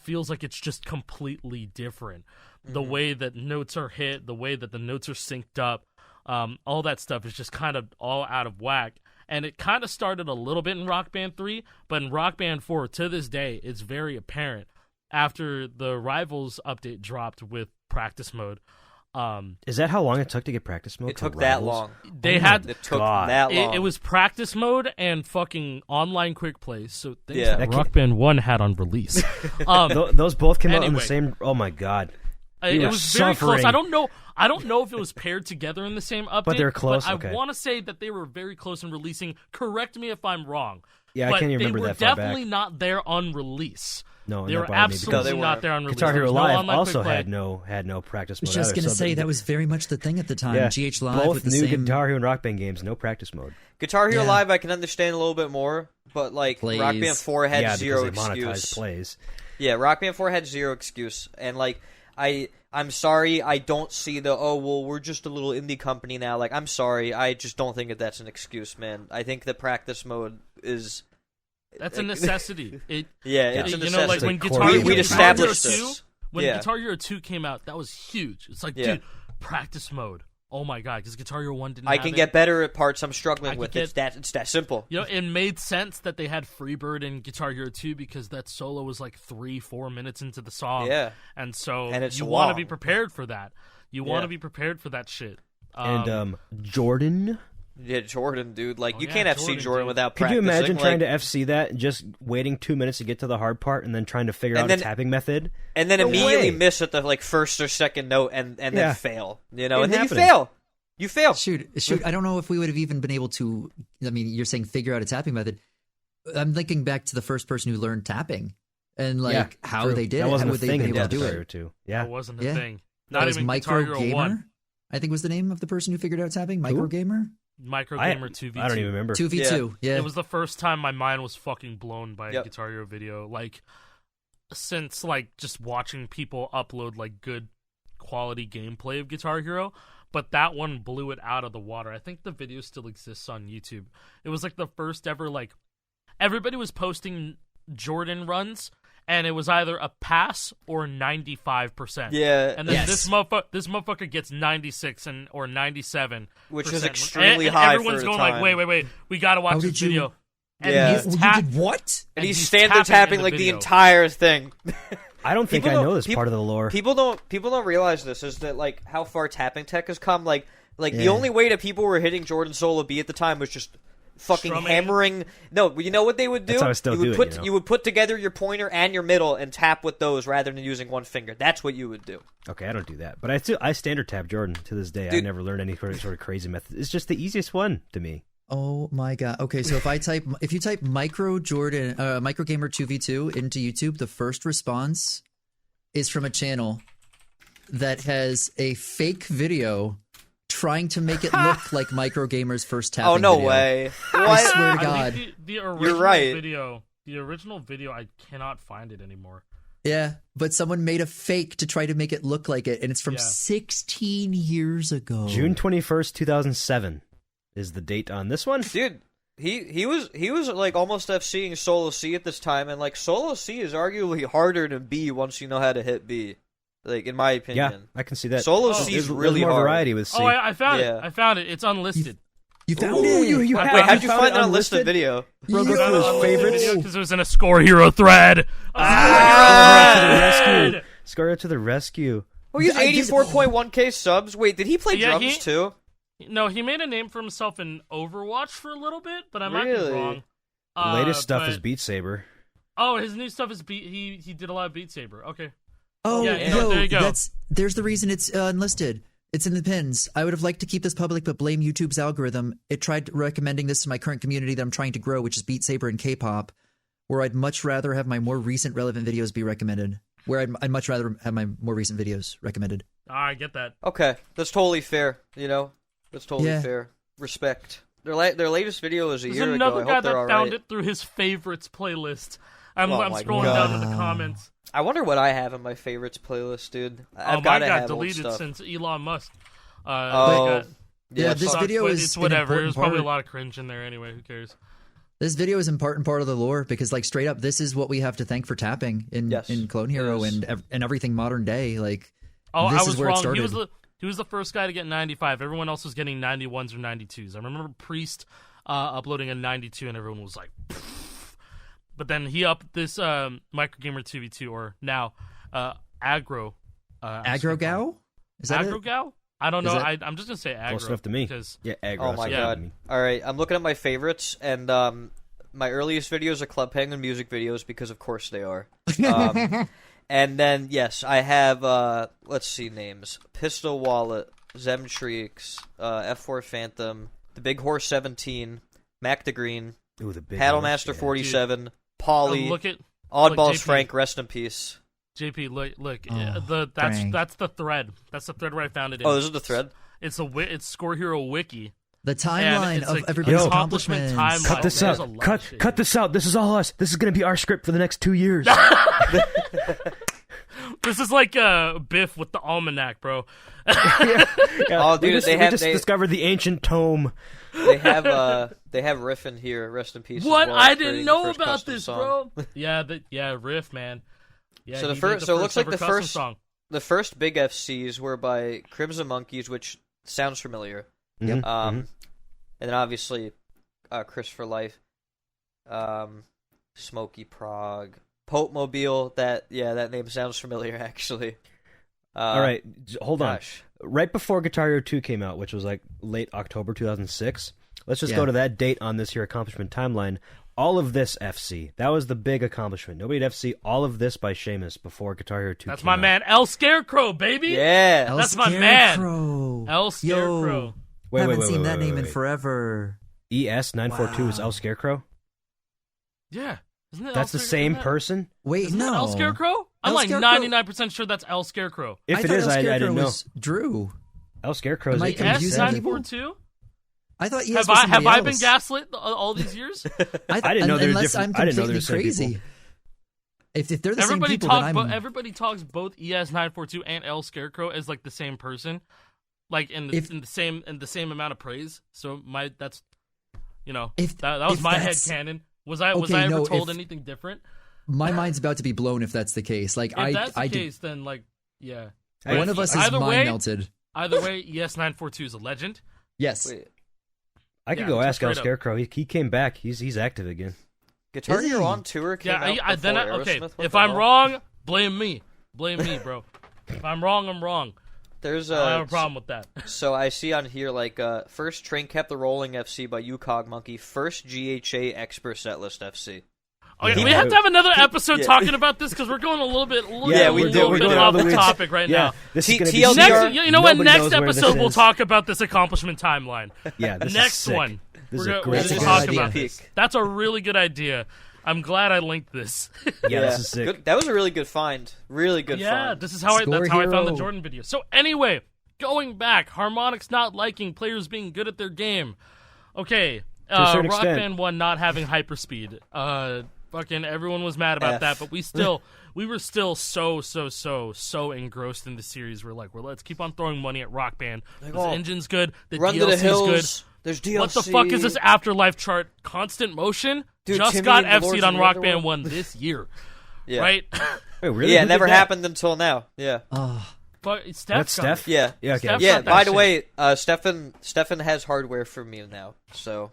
feels like it's just completely different. Mm-hmm. The way that notes are hit, the way that the notes are synced up, all that stuff is just kind of all out of whack. And it kind of started a little bit in Rock Band 3, but in Rock Band 4, to this day, it's very apparent after the Rivals update dropped with practice mode. Is that how long it took to get practice mode? It took that long. It took that long. It was practice mode and fucking online quick plays. So things that Rock Band 1 had on release. Those both came out on the same. Oh my god. It was very close. I don't know if it was paired together in the same update. But they're close. But I want to say that they were very close in releasing. Correct me if I'm wrong. Yeah, I can't even remember that far back. They were definitely not there on release. No, they were absolutely not there on release. Guitar Hero Live also had no practice mode. I was just going to say that was very much the thing at the time. Yeah, GH Live both with the new same... Guitar Hero and Rock Band games, no practice mode. Guitar Hero Live I can understand a little bit more, but like plays. Rock Band 4 had zero because they excuse. monetized plays. Yeah, Rock Band 4 had zero excuse, and like I'm sorry, I don't see we're just a little indie company now. Like, I'm sorry, I just don't think that's an excuse, man. I think the practice mode is... That's a necessity. It's a necessity. Like when Guitar Hero 2 came out, that was huge. It's like, dude, practice mode. Oh my god, because Guitar Hero 1 didn't I can get better at parts I'm struggling with. It's that simple. It made sense that they had Freebird in Guitar Hero 2 because that solo was like 3-4 minutes into the song. Yeah. And so it's you want to be prepared for that. You want to be prepared for that shit. And Jordan... Yeah, Jordan, dude. Like, you can't FC Jordan without practicing. Could you imagine trying to FC that and just waiting 2 minutes to get to the hard part and then trying to figure out a tapping method? And then immediately miss at the first or second note and then fail. And then you fail. You fail. Shoot. I don't know if we would have even been able to... you're saying figure out a tapping method. I'm thinking back to the first person who learned tapping and how true. they did that it. wasn't How would they be able to do it? That wasn't a thing. That Not was even Micro Guitar Hero Gamer. 1. I think was the name of the person who figured out tapping. Micro Gamer. Micro Gamer 2v2. I don't even remember. 2v2. Yeah. It was the first time my mind was fucking blown by a Guitar Hero video. Like, since just watching people upload good quality gameplay of Guitar Hero, but that one blew it out of the water. I think the video still exists on YouTube. It was the first ever everybody was posting Jordan runs, and it was either a pass or 95%. Yeah, and then this motherfucker gets 96 or 97, which is extremely high. Everyone's for the going time. wait, we gotta watch this video. And you did what? And he's standing tapping the entire thing. I don't think I know this part of the lore. People don't realize this is that how far tapping tech has come. The only way that people were hitting Jordan Solo B at the time was just fucking hammering. No, you know what they would do? That's how I still do it, you would put together your pointer and your middle and tap with those rather than using one finger. That's what you would do. Okay, I don't do that, but I standard tap Jordan to this day. Dude. I never learned any sort of crazy method. It's just the easiest one to me. Oh my god. Okay, so if you type Micro Gamer 2v2 into YouTube, the first response is from a channel that has a fake video trying to make it look like Micro Gamer's first tapping video. Oh, no video. way. I swear to God. The original You're right. The original video, I cannot find it anymore. Yeah, but someone made a fake to try to make it look like it, and it's from 16 years ago. June 21st, 2007 is the date on this one. Dude, he was almost FCing Solo C at this time, and Solo C is arguably harder than B once you know how to hit B. In my opinion. Yeah, I can see that. Solo C is really more hard. variety with C. Oh, I found it. I found it. It's unlisted. You found it? You Wait, how'd you find that unlisted video? Bro, go through his favorites. Because it was in a Score Hero thread. Score to the rescue. Oh, he's 84.1k subs. Wait, did he play drums too? No, he made a name for himself in Overwatch for a little bit, but I might be wrong. Latest stuff is Beat Saber. Oh, his new stuff is he did a lot of Beat Saber. Okay. Oh, there you go. There's the reason it's unlisted. It's in the pins. I would have liked to keep this public, but blame YouTube's algorithm. It tried recommending this to my current community that I'm trying to grow, which is Beat Saber and K-pop, where I'd much rather have my more recent relevant videos be recommended. I'd much rather have my more recent videos recommended. I get that. Okay, that's totally fair. That's totally fair. Respect. Their latest video was a year ago. There's another guy that found right. it through his favorites playlist. I'm scrolling down to the comments. I wonder what I have in my favorites playlist, dude. Mine got deleted since Elon Musk. This video is it's whatever. There's probably a lot of cringe in there anyway. Who cares? This video is important part of the lore because, straight up, this is what we have to thank for tapping in Clone Hero and everything modern day. This I was is where wrong. it started. He was the first guy to get 95. Everyone else was getting 91s or 92s. I remember Priest uploading a 92, and everyone was like, pfft. But then he upped this Micro Gamer 2v2, or now Aggro. Aggro-Gao? Is that Aggro-Gao? I don't know. I'm just going to say Aggro. Close enough to me. Because, Aggro. Oh, my God. All right, I'm looking at my favorites, and my earliest videos are Club Penguin music videos, because of course they are. And then, yes, I have, let's see names. Pistol Wallet, Zemtrix, F4 Phantom, The Big Horse 17, Mac the Green, Paddlemaster 47, Polly, Oddballs Frank, rest in peace. JP, look, that's the thread. That's the thread where I found it in. Oh, this is the thread? It's Score Hero Wiki. The timeline of everybody's accomplishments. Cut this out. Cut this out. This is all us. This is going to be our script for the next 2 years. This is like Biff with the almanac, bro. Oh, dude, we just discovered the ancient tome. They have Riff in here. Rest in peace. What? Well, I didn't know about this, song. bro. Yeah, Riff, man. Yeah. So it looks like the first big FCs were by Crimson Monkeys, which sounds familiar. Yep. And then obviously, Chris for Life, Smokey Prague, Pope Mobile. That name sounds familiar actually. All right, hold on. Right before Guitar Hero 2 came out, which was late October 2006. Let's just go to that date on this here accomplishment timeline. All of this FC, that was the big accomplishment. Nobody had FC all of this by Seamus before Guitar Hero 2 That's came my out. man, El Scarecrow, baby. Yeah, that's my man. El Scarecrow. Haven't seen that name in forever. ES942 is El Scarecrow? Yeah. Isn't it That's the same person? Wait, Isn't no. that El Scarecrow? I'm like Scarecrow- 99% sure that's El Scarecrow. If it thought is, El I Scarecrow didn't know. was Drew. El Scarecrow is Am I confusing people? S942? I thought Have I been gaslit all these years? I didn't know they were unless different. I'm I didn't know they completely were the same crazy. people. If they're the same people, then I'm... Everybody talks both ES942 and El Scarecrow as like the same person, like in the same amount of praise. So that was my headcanon. Was I ever told anything different? My mind's about to be blown if that's the case. Like, if that's the case, then like, yeah. One of us is mind melted. Either way, ES942 is a legend. Yes. Wait, I could go ask El Scarecrow. He came back. He's active again. Guitar Hero on Tour came out before Aerosmith. If I'm wrong, blame me. Blame me, bro. If I'm wrong, I'm wrong. I don't have a problem with that. So I see on here, like, first Train Kept the Rolling FC by UCog Monkey, first GHA Expert Setlist FC. Okay, we have to have another episode talking about this because we're going a little bit off the topic right now. This is next, you know what? Next episode we'll talk about this accomplishment timeline. Yeah, this next is sick. one. This We're is a going great to talk about this. That's a really good idea. I'm glad I linked this. Yeah, this is sick. Good. That was a really good find. Really good find. Yeah, that's how I found the Jordan video. So anyway, going back, Harmonix not liking players being good at their game. Okay, Rock Band 1 not having hyperspeed. Fucking everyone was mad about that, but we were still so engrossed in the series. We're like, let's keep on throwing money at Rock Band. The engine's good. The Run DLC's to the Hills. good. There's DLC. What the fuck is this Afterlife chart? Constant Motion Dude, just Timmy got and the FC'd Lords on of Rock the Band Underworld. 1 this year. Yeah. Right? Wait, really? Yeah, Who it never did that? happened until now. Yeah. But That's Steph. Steph? Yeah. Yeah, okay. Steph Yeah, got that by the shit. way, Stefan has hardware for me now, so...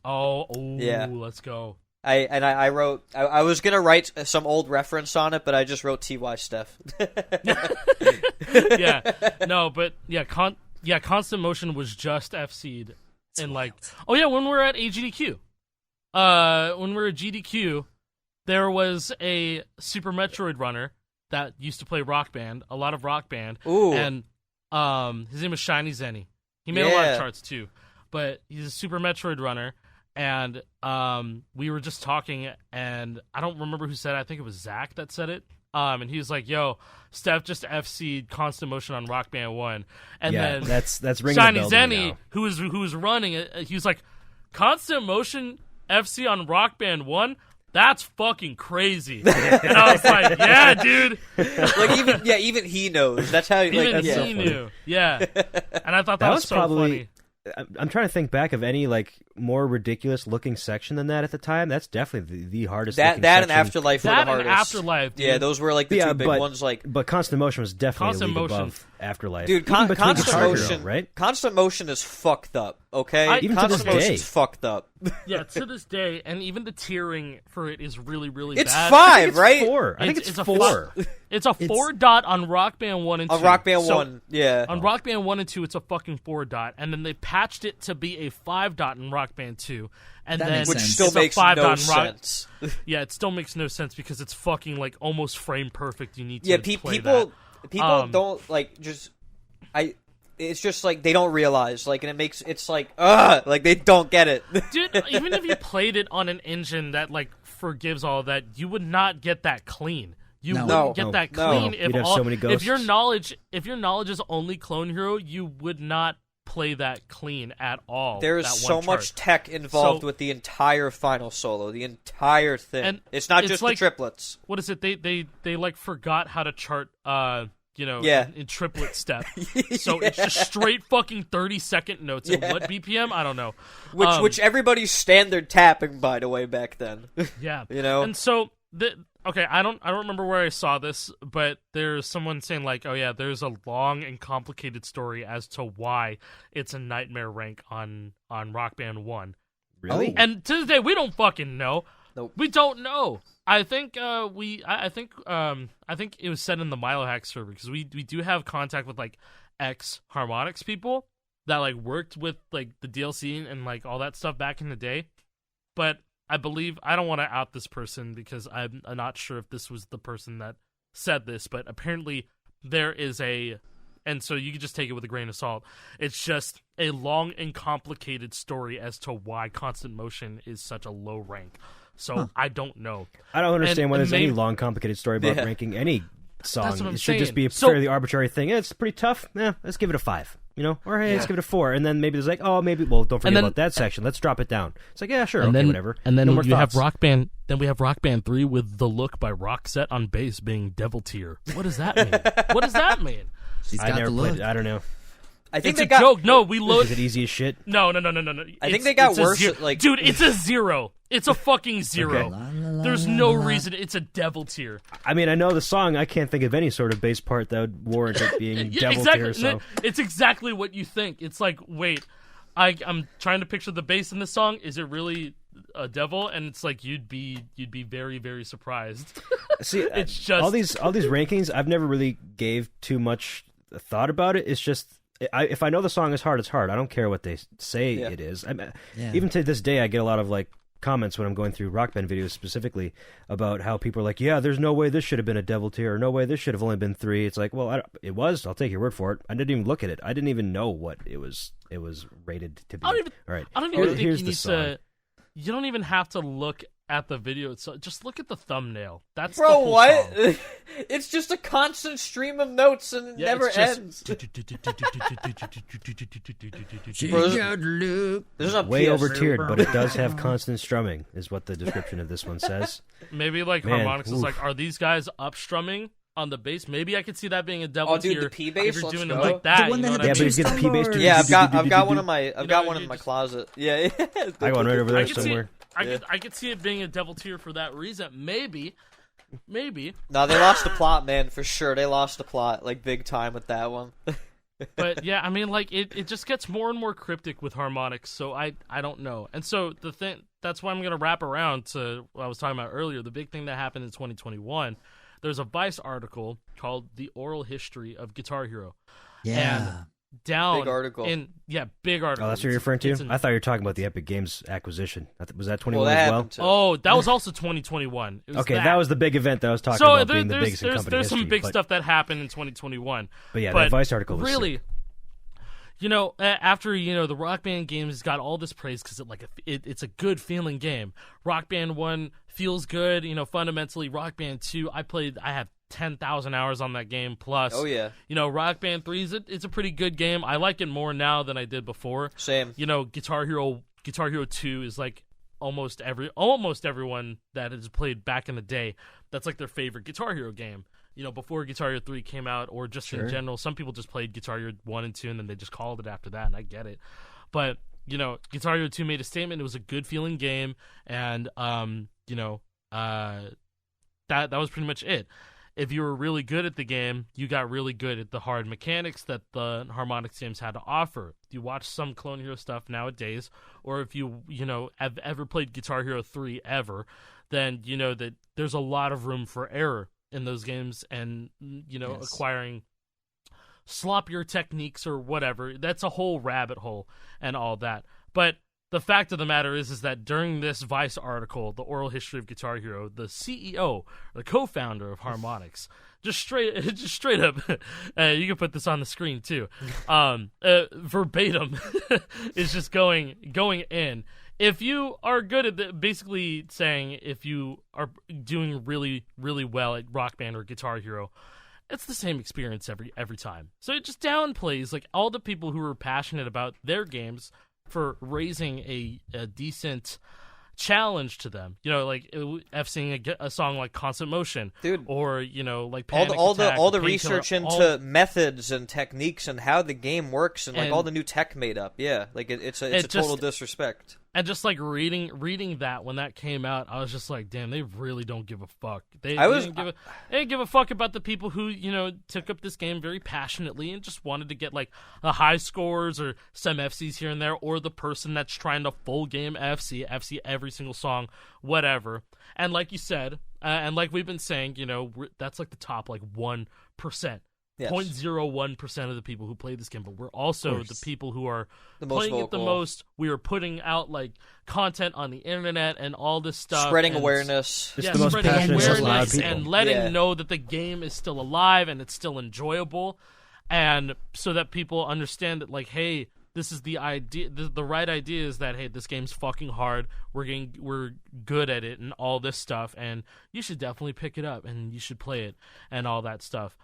Yeah. Let's go. I wrote... I was gonna write some old reference on it, but I just wrote TY Steph. Yeah. No, but yeah, Constant Motion was just FC'd. And like, when we were at AGDQ. When we were at GDQ, there was a Super Metroid runner that used to play Rock Band, a lot of Rock Band. Ooh. And his name was Shiny Zenny. He made a lot of charts too. But he's a Super Metroid runner. And we were just talking, and I don't remember who said it. I think it was Zach that said it. And he was like, "Yo, Steph just FC'd Constant Motion on Rock Band 1." And then that's ringing Shiny a bell to me Zenny, now. who was running it, he was like, "Constant Motion FC on Rock Band 1? That's fucking crazy." And I was like, "Yeah, dude." Like even he knows. That's how. Even yeah. he knew. Yeah. And I thought that was so probably funny. I'm trying to think back of any like more ridiculous looking section than that at the time. That's definitely the hardest. That looking section. and Afterlife were the That hardest. and Afterlife, dude. Yeah, those were like the two big ones. Like, but Constant Motion was definitely Constant a league Motion. above Afterlife. dude, Even between Constant Guitar Hero, Motion, right? Constant Motion is fucked up. Okay, Even to Constant this day. Motion's fucked up. Yeah, to this day, and even the tiering for it is really, really It's bad. 5, right? 4. I think it's a 4. It's a 4 dot on Rock Band 1 and 2. On Rock Band So, 1, yeah. On Rock Band 1 and 2, it's a fucking 4 dot, and then they patched it to be a 5 dot in Rock Band 2, and That then makes Which sense. still it's a makes 5 no dot in Rock. sense. Yeah, it still makes no sense because it's fucking like almost frame perfect. You need to Yeah, play people that. don't like just it's just like they don't realize like, and it's like like they don't get it. Dude, even if you played it on an engine that like forgives all of that, you would not get that clean. You wouldn't get that clean if You'd have all so many if your ghosts. knowledge is only Clone Hero, you would not play that clean at all. There is that so one much chart. tech involved So- with the entire final solo, the entire thing. And it's not it's just like- the triplets. What is it? They like forgot how to chart Yeah. in triplet step. So it's just straight fucking 30-second notes. At what BPM? I don't know. Which everybody's standard tapping, by the way, back then. Yeah. You know? And so I don't remember where I saw this, but there's someone saying like, "Oh yeah, there's a long and complicated story as to why it's a nightmare rank on Rock Band 1." Really? And to this day, we don't fucking know. Nope. We don't know. I think I think it was said in the Milohack server because we do have contact with like ex Harmonix people that like worked with like the DLC and like all that stuff back in the day. But I believe I don't want to out this person because I'm not sure if this was the person that said this, but apparently there is and so you can just take it with a grain of salt. It's just a long and complicated story as to why Constant Motion is such a low rank. So I don't know. I don't understand why there's any long, complicated story about ranking any song. It should just be a fairly arbitrary thing. It's pretty tough. Let's give it a 5. Or hey, let's give it a 4. And then maybe there's like, oh, maybe don't forget about that section. Let's drop it down. It's like, yeah, sure, okay, whatever. And then you have Rock Band. Then we have Rock Band 3 with The Look by Roxette on bass being Devil Tier. What does that mean? What does that mean? I never played it. I don't know. I think it's a joke. No, we load. Is it easy as shit? No. I think they got worse. Dude, it's a 0. It's a fucking 0. Okay. There's no reason. It's a Devil Tier. I mean, I know the song. I can't think of any sort of bass part that would warrant it being Devil Tier. So. It's exactly what you think. It's like, wait, I'm trying to picture the bass in this song. Is it really a devil? And it's like you'd be very, very surprised. See, it's just all these rankings. I've never really gave too much thought about it. It's just. If I know the song is hard, it's hard. I don't care what they say it is. Even to this day, I get a lot of comments when I'm going through Rock Band videos specifically about how people are like, yeah, there's no way this should have been a Devil Tier, or no way this should have only been 3. It's like, well, it was. I'll take your word for it. I didn't even look at it. I didn't even know what it was rated to be. All right. I don't even think you need to. You don't even have to look at the video itself. Just look at the thumbnail. That's the whole what? Song. It's just a constant stream of notes and it never ends. This is way over-tiered, but it does have constant strumming, is what the description of this one says. Maybe Harmonix is like, are these guys up-strumming on the bass? Maybe I could see that being a Devil Tier. The P bass. If you're doing it like that, but you get the P bass. Yeah, I've got one in my closet. Yeah, I got one right over there somewhere. I could see it being a Devil Tier for that reason. Maybe. No, they lost the plot, man, for sure. They lost the plot, big time with that one. But yeah, I mean, it just gets more and more cryptic with Harmonix, so I don't know. And so that's why I'm going to wrap around to what I was talking about earlier. The big thing that happened in 2021, there's a Vice article called The Oral History of Guitar Hero. Yeah. And down big article. Big article. Oh, that's what you're referring to? I thought you were talking about the Epic Games acquisition. Was that 21 as well? Oh, that was also 2021. Okay, that was the big event that I was talking about being the biggest in company There's history, some big stuff that happened in 2021. But yeah, that Vice article was really sick. After the Rock Band games got all this praise because it's a good feeling game. Rock Band 1 feels good. Fundamentally, Rock Band 2, I have 10,000 hours on that game plus. Oh yeah. Rock Band 3 it's a pretty good game. I like it more now than I did before. Same. Guitar Hero 2 is like almost everyone that has played back in the day, that's like their favorite Guitar Hero game. Before Guitar Hero 3 came out, or just in general, some people just played Guitar Hero 1 and 2 and then they just called it after that, and I get it. But, Guitar Hero 2 made a statement. It was a good feeling game, and that was pretty much it. If you were really good at the game, you got really good at the hard mechanics that the Harmonix games had to offer. If you watch some Clone Hero stuff nowadays, or if you have ever played Guitar Hero 3 ever, then you know that there's a lot of room for error in those games, and acquiring sloppier techniques or whatever. That's a whole rabbit hole and all that. But the fact of the matter is that during this Vice article, The Oral History of Guitar Hero, the CEO, the co-founder of Harmonix, just straight up, you can put this on the screen too, verbatim, is just going in. If you are good at basically saying if you are doing really, really well at Rock Band or Guitar Hero, it's the same experience every time. So it just downplays all the people who are passionate about their games for raising a decent challenge to them. Seeing a song like Constant Motion, dude, or Panic Attack, all the research into methods and techniques and how the game works and all the new tech made up. Yeah, it's a total disrespect. And just reading that when that came out, I was just like, damn, they really don't give a fuck. They didn't give a fuck about the people who, took up this game very passionately and just wanted to get a high scores or some FCs here and there, or the person that's trying to full game FC every single song, whatever. And like you said, and like we've been saying, that's the top 1%. Yes. 0.01% of the people who play this game, but we're also the people who are playing it the most. We are putting out content on the internet and all this stuff, spreading awareness. Spreading awareness and letting know that the game is still alive and it's still enjoyable, and so that people understand that hey, this is the idea. The right idea is that, hey, this game's fucking hard. We're good at it and all this stuff, and you should definitely pick it up and you should play it and all that stuff.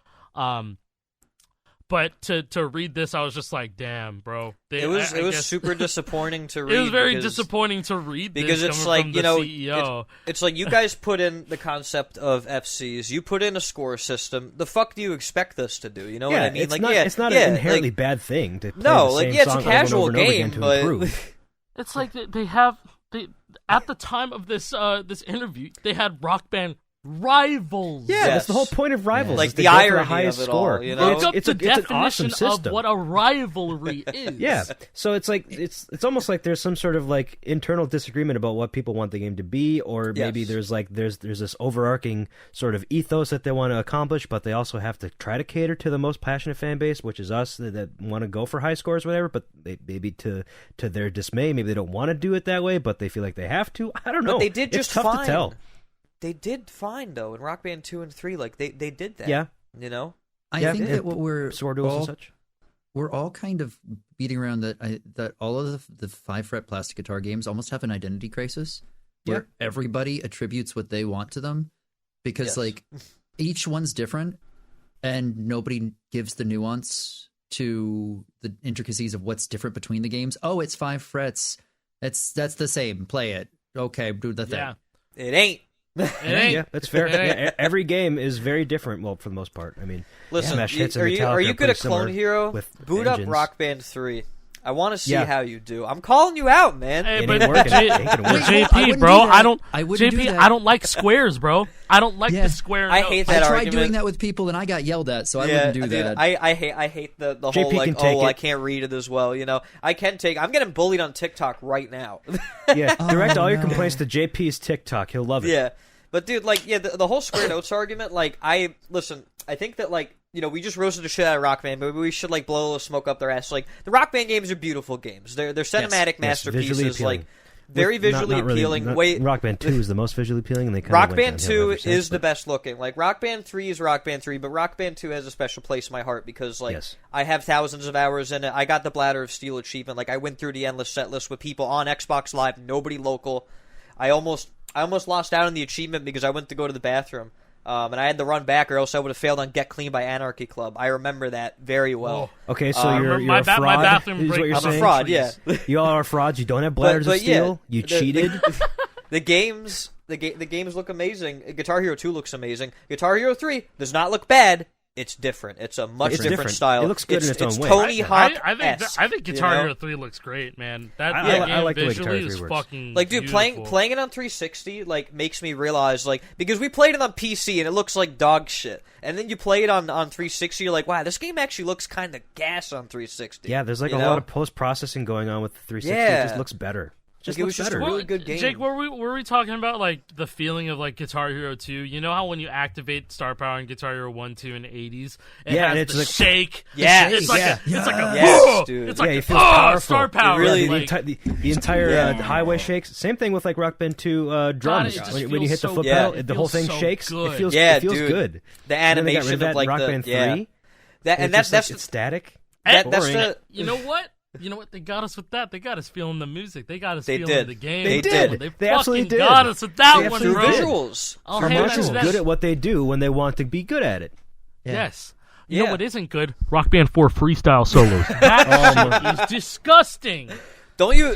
But to read this, I was just like, damn, bro. It was super disappointing to read. It was very disappointing to read this because it's like, you know, CEO. It's like you guys put in the concept of FCs, you put in a score system. The fuck do you expect this to do? You know what I mean? It's not an inherently bad thing to play the same it's song a casual over and over game, again to but improve. It's like they have at the time of this interview, they had Rock Band rivals. Yeah, that's the whole point of rivals. Like the irony highest of it score. all, you know? It's an awesome system of what a rivalry is. Yeah, so it's like it's almost like there's some sort of like internal disagreement about what people want the game to be, or maybe there's this overarching sort of ethos that they want to accomplish, but they also have to try to cater to the most passionate fan base, which is us, that want to go for high scores, or whatever. But they maybe to their dismay, maybe they don't want to do it that way, but they feel like they have to. I don't know. But they did just it's tough to tell. They did fine though in Rock Band 2 and 3. Like they did that. Yeah, you know. I think that what we're all kind of beating around that all of the 5-fret plastic guitar games almost have an identity crisis, where everybody attributes what they want to them, because like each one's different, and nobody gives the nuance to the intricacies of what's different between the games. Oh, it's 5 frets. That's the same. Play it. Okay, do the thing. Yeah. It ain't. Yeah, that's fair. Yeah, every game is very different. Well, for the most part, I mean, listen, Smash hits and are you good at Clone Hero? Boot engines. up Rock Band 3. I want to see how you do. I'm calling you out, man. Hey, but JP, bro, I don't like squares, bro. I don't like the square. I hate that I tried argument. doing that with people, and I got yelled at, so I wouldn't do that. I hate the whole like, I can't read it as well. You know, I'm getting bullied on TikTok right now. Yeah, direct all your complaints to JP's TikTok. He'll love it. Yeah. But dude, like, the whole Square Notes argument, like, I think that, like, you know, we just roasted the shit out of Rock Band, but we should, like, blow a little smoke up their ass. Like, the Rock Band games are beautiful games. They're cinematic masterpieces, like, very visually appealing. Rock Band 2 is the most visually appealing, and they kind Rock of Band 2 is the best looking. Like, Rock Band 3 is Rock Band 3, but Rock Band 2 has a special place in my heart because, like, I have thousands of hours in it. I got the Bladder of Steel achievement. Like, I went through the endless set list with people on Xbox Live, nobody local. I almost lost out on the achievement because I went to go to the bathroom, and I had to run back, or else I would have failed on Get Clean by Anarchy Club. I remember that very well. Okay, so you're a fraud. My bathroom break. I'm a fraud. Yeah, you all are frauds. You don't have bladders of steel. You cheated. The games look amazing. Guitar Hero 2 looks amazing. Guitar Hero 3 does not look bad. It's different. It's a much different style. It looks good in its own way. Tony Hawk. I think Guitar Hero 3 looks great, man. I like the way Guitar visually 3 is works. fucking like, dude, beautiful. playing it on 360 like makes me realize, like, because we played it on PC and it looks like dog shit, and then you play it on 360, you're like, wow, this game actually looks kind of gas on 360. Yeah, there's like a lot of post processing going on with the 360. It just looks better. It was just a really good game. Jake, were we talking about like the feeling of like Guitar Hero 2? You know how when you activate Star Power in Guitar Hero 1, 2, and 80s, it has it's the like, shake. It's like a dude. It's like it feels powerful. Star Power. Really, the entire highway shakes. Same thing with like Rock Band 2 drums. When you hit the foot pedal, the whole thing shakes. Good. It feels good. The animation of like Rock Band 3. That's static. That's you know what? You know what? They got us with that. They got us feeling the music. They got us feeling the game. They did. They absolutely did. got us with that one, bro. Visuals. Harmonix is good at what they do when they want to be good at it. Yeah. Yes. You know what isn't good? Rock Band 4 freestyle solos. That shit is disgusting. Don't you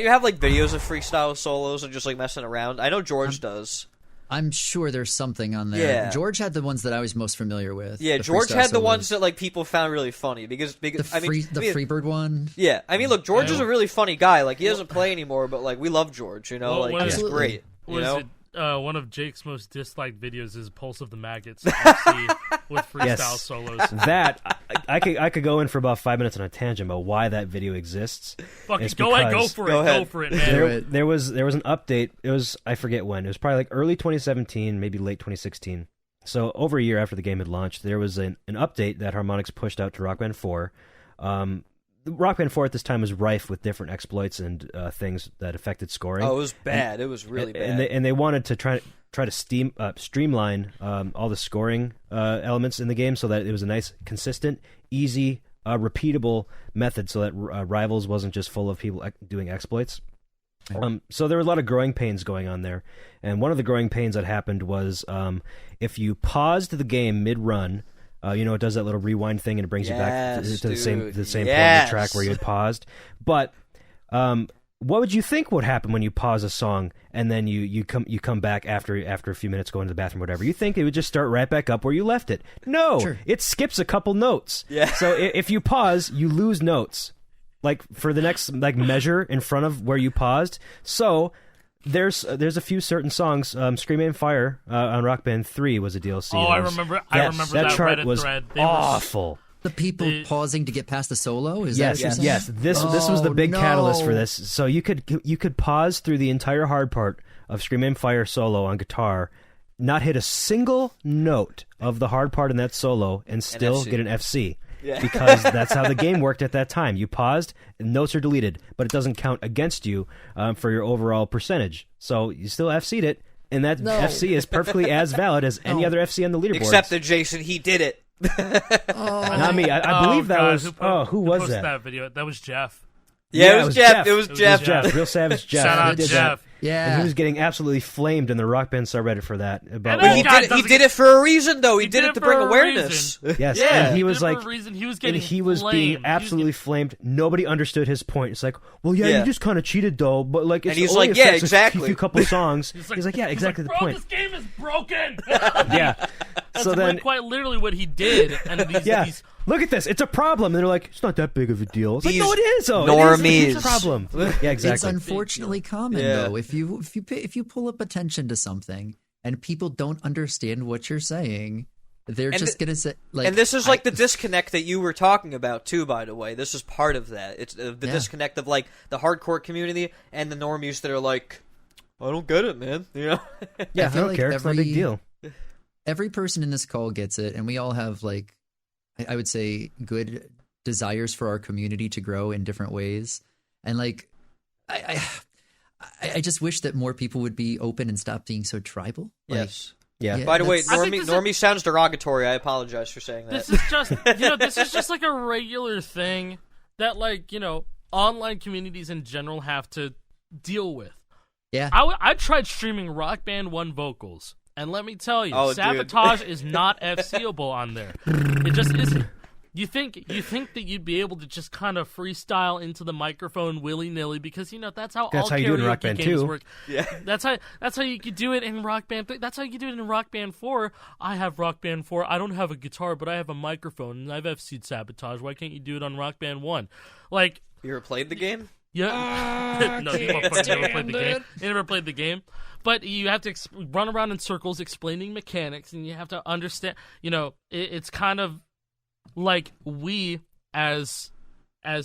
have like videos of freestyle solos and just like messing around? I know George does. I'm sure there's something on there. Yeah. George had the ones that I was most familiar with. Yeah, George had the ones that like people found really funny because the Freebird one. Yeah, I mean, look, George is a really funny guy. Like, he doesn't play anymore, but like we love George. You know, like he's great. You know? One of Jake's most disliked videos is Pulse of the Maggots FC with freestyle solos. That I could go in for about 5 minutes on a tangent about why that video exists. Fucking go for it, man. There was an update. It was, I forget when. It was probably like early 2017, maybe late 2016. So over a year after the game had launched, there was an update that Harmonix pushed out to Rock Band 4. Rock Band 4 at this time was rife with different exploits and things that affected scoring. Oh, it was bad. It was really bad. And they wanted to try to streamline all the scoring elements in the game so that it was a nice, consistent, easy repeatable method so that Rivals wasn't just full of people doing exploits. So there were a lot of growing pains going on there, and one of the growing pains that happened was if you paused the game mid-run, it does that little rewind thing and it brings you back to the same point of the track where you had paused. But what would you think would happen when you pause a song and then you come back after a few minutes, go into the bathroom, whatever? You think it would just start right back up where you left it? No, sure. It skips a couple notes. Yeah. So if you pause, you lose notes, like for the next measure in front of where you paused. So there's a few certain songs. Scream Aim Fire on Rock Band 3 was a DLC. Oh, I remember that chart Reddit was thread. Awful. The people pausing to get past the solo? Yes. This was the big catalyst for this. So you could pause through the entire hard part of Scream Aim Fire solo on guitar, not hit a single note of the hard part in that solo, and still get an FC. Yeah. Because that's how the game worked at that time. You paused, notes are deleted, but it doesn't count against you for your overall percentage. So you still FC'd it, and that FC is perfectly as valid as any other FC on the leaderboard. Except that Jason, he did it. Not me. I believe that was. Who was that video? That was Jeff. Yeah, it was Jeff. It was Jeff. Real savage Jeff. Shout out Jeff. That. Yeah, and he was getting absolutely flamed in the Rock Band subreddit for that. He did it for a reason, though. He did it to bring awareness. Yes, and he was like, he was being absolutely flamed. Nobody understood his point. It's like, well, you just kind of cheated, though. But like, it's only exactly. A few couple songs. He's like, yeah, exactly the point. This game is broken. Yeah. That's quite literally what he did. And these look at this. It's a problem. And they're like, it's not that big of a deal. It's like, no, it is. Normies. It's a problem. Yeah, exactly. It's unfortunately common, though. If you pull up attention to something and people don't understand what you're saying, they're just going to say... and this is the disconnect that you were talking about, too, by the way. This is part of that. It's the disconnect of, the hardcore community and the normies that are like, I don't get it, man. You know? Yeah, I don't care. It's no big deal. Every person in this call gets it, and we all have, I would say, good desires for our community to grow in different ways. And, I just wish that more people would be open and stop being so tribal. Yes. Yeah. By the way, normie sounds derogatory. I apologize for saying that. This is just like a regular thing that online communities in general have to deal with. Yeah. I tried streaming Rock Band 1 vocals, and let me tell you, Sabotage is not FCable on there. It just isn't. You think that you'd be able to just kind of freestyle into the microphone willy-nilly because that's how all you do it in Rock Band games 2. Work. Yeah. That's how you could do it in Rock Band 3. That's how you could do it in Rock Band 4. I have Rock Band 4. I don't have a guitar, but I have a microphone, and I've FC'd Sabotage. Why can't you do it on Rock Band 1? You ever played the game? Yeah. No, you never played the game. You never played the game. But you have to run around in circles explaining mechanics, and you have to understand. It's kind of like we as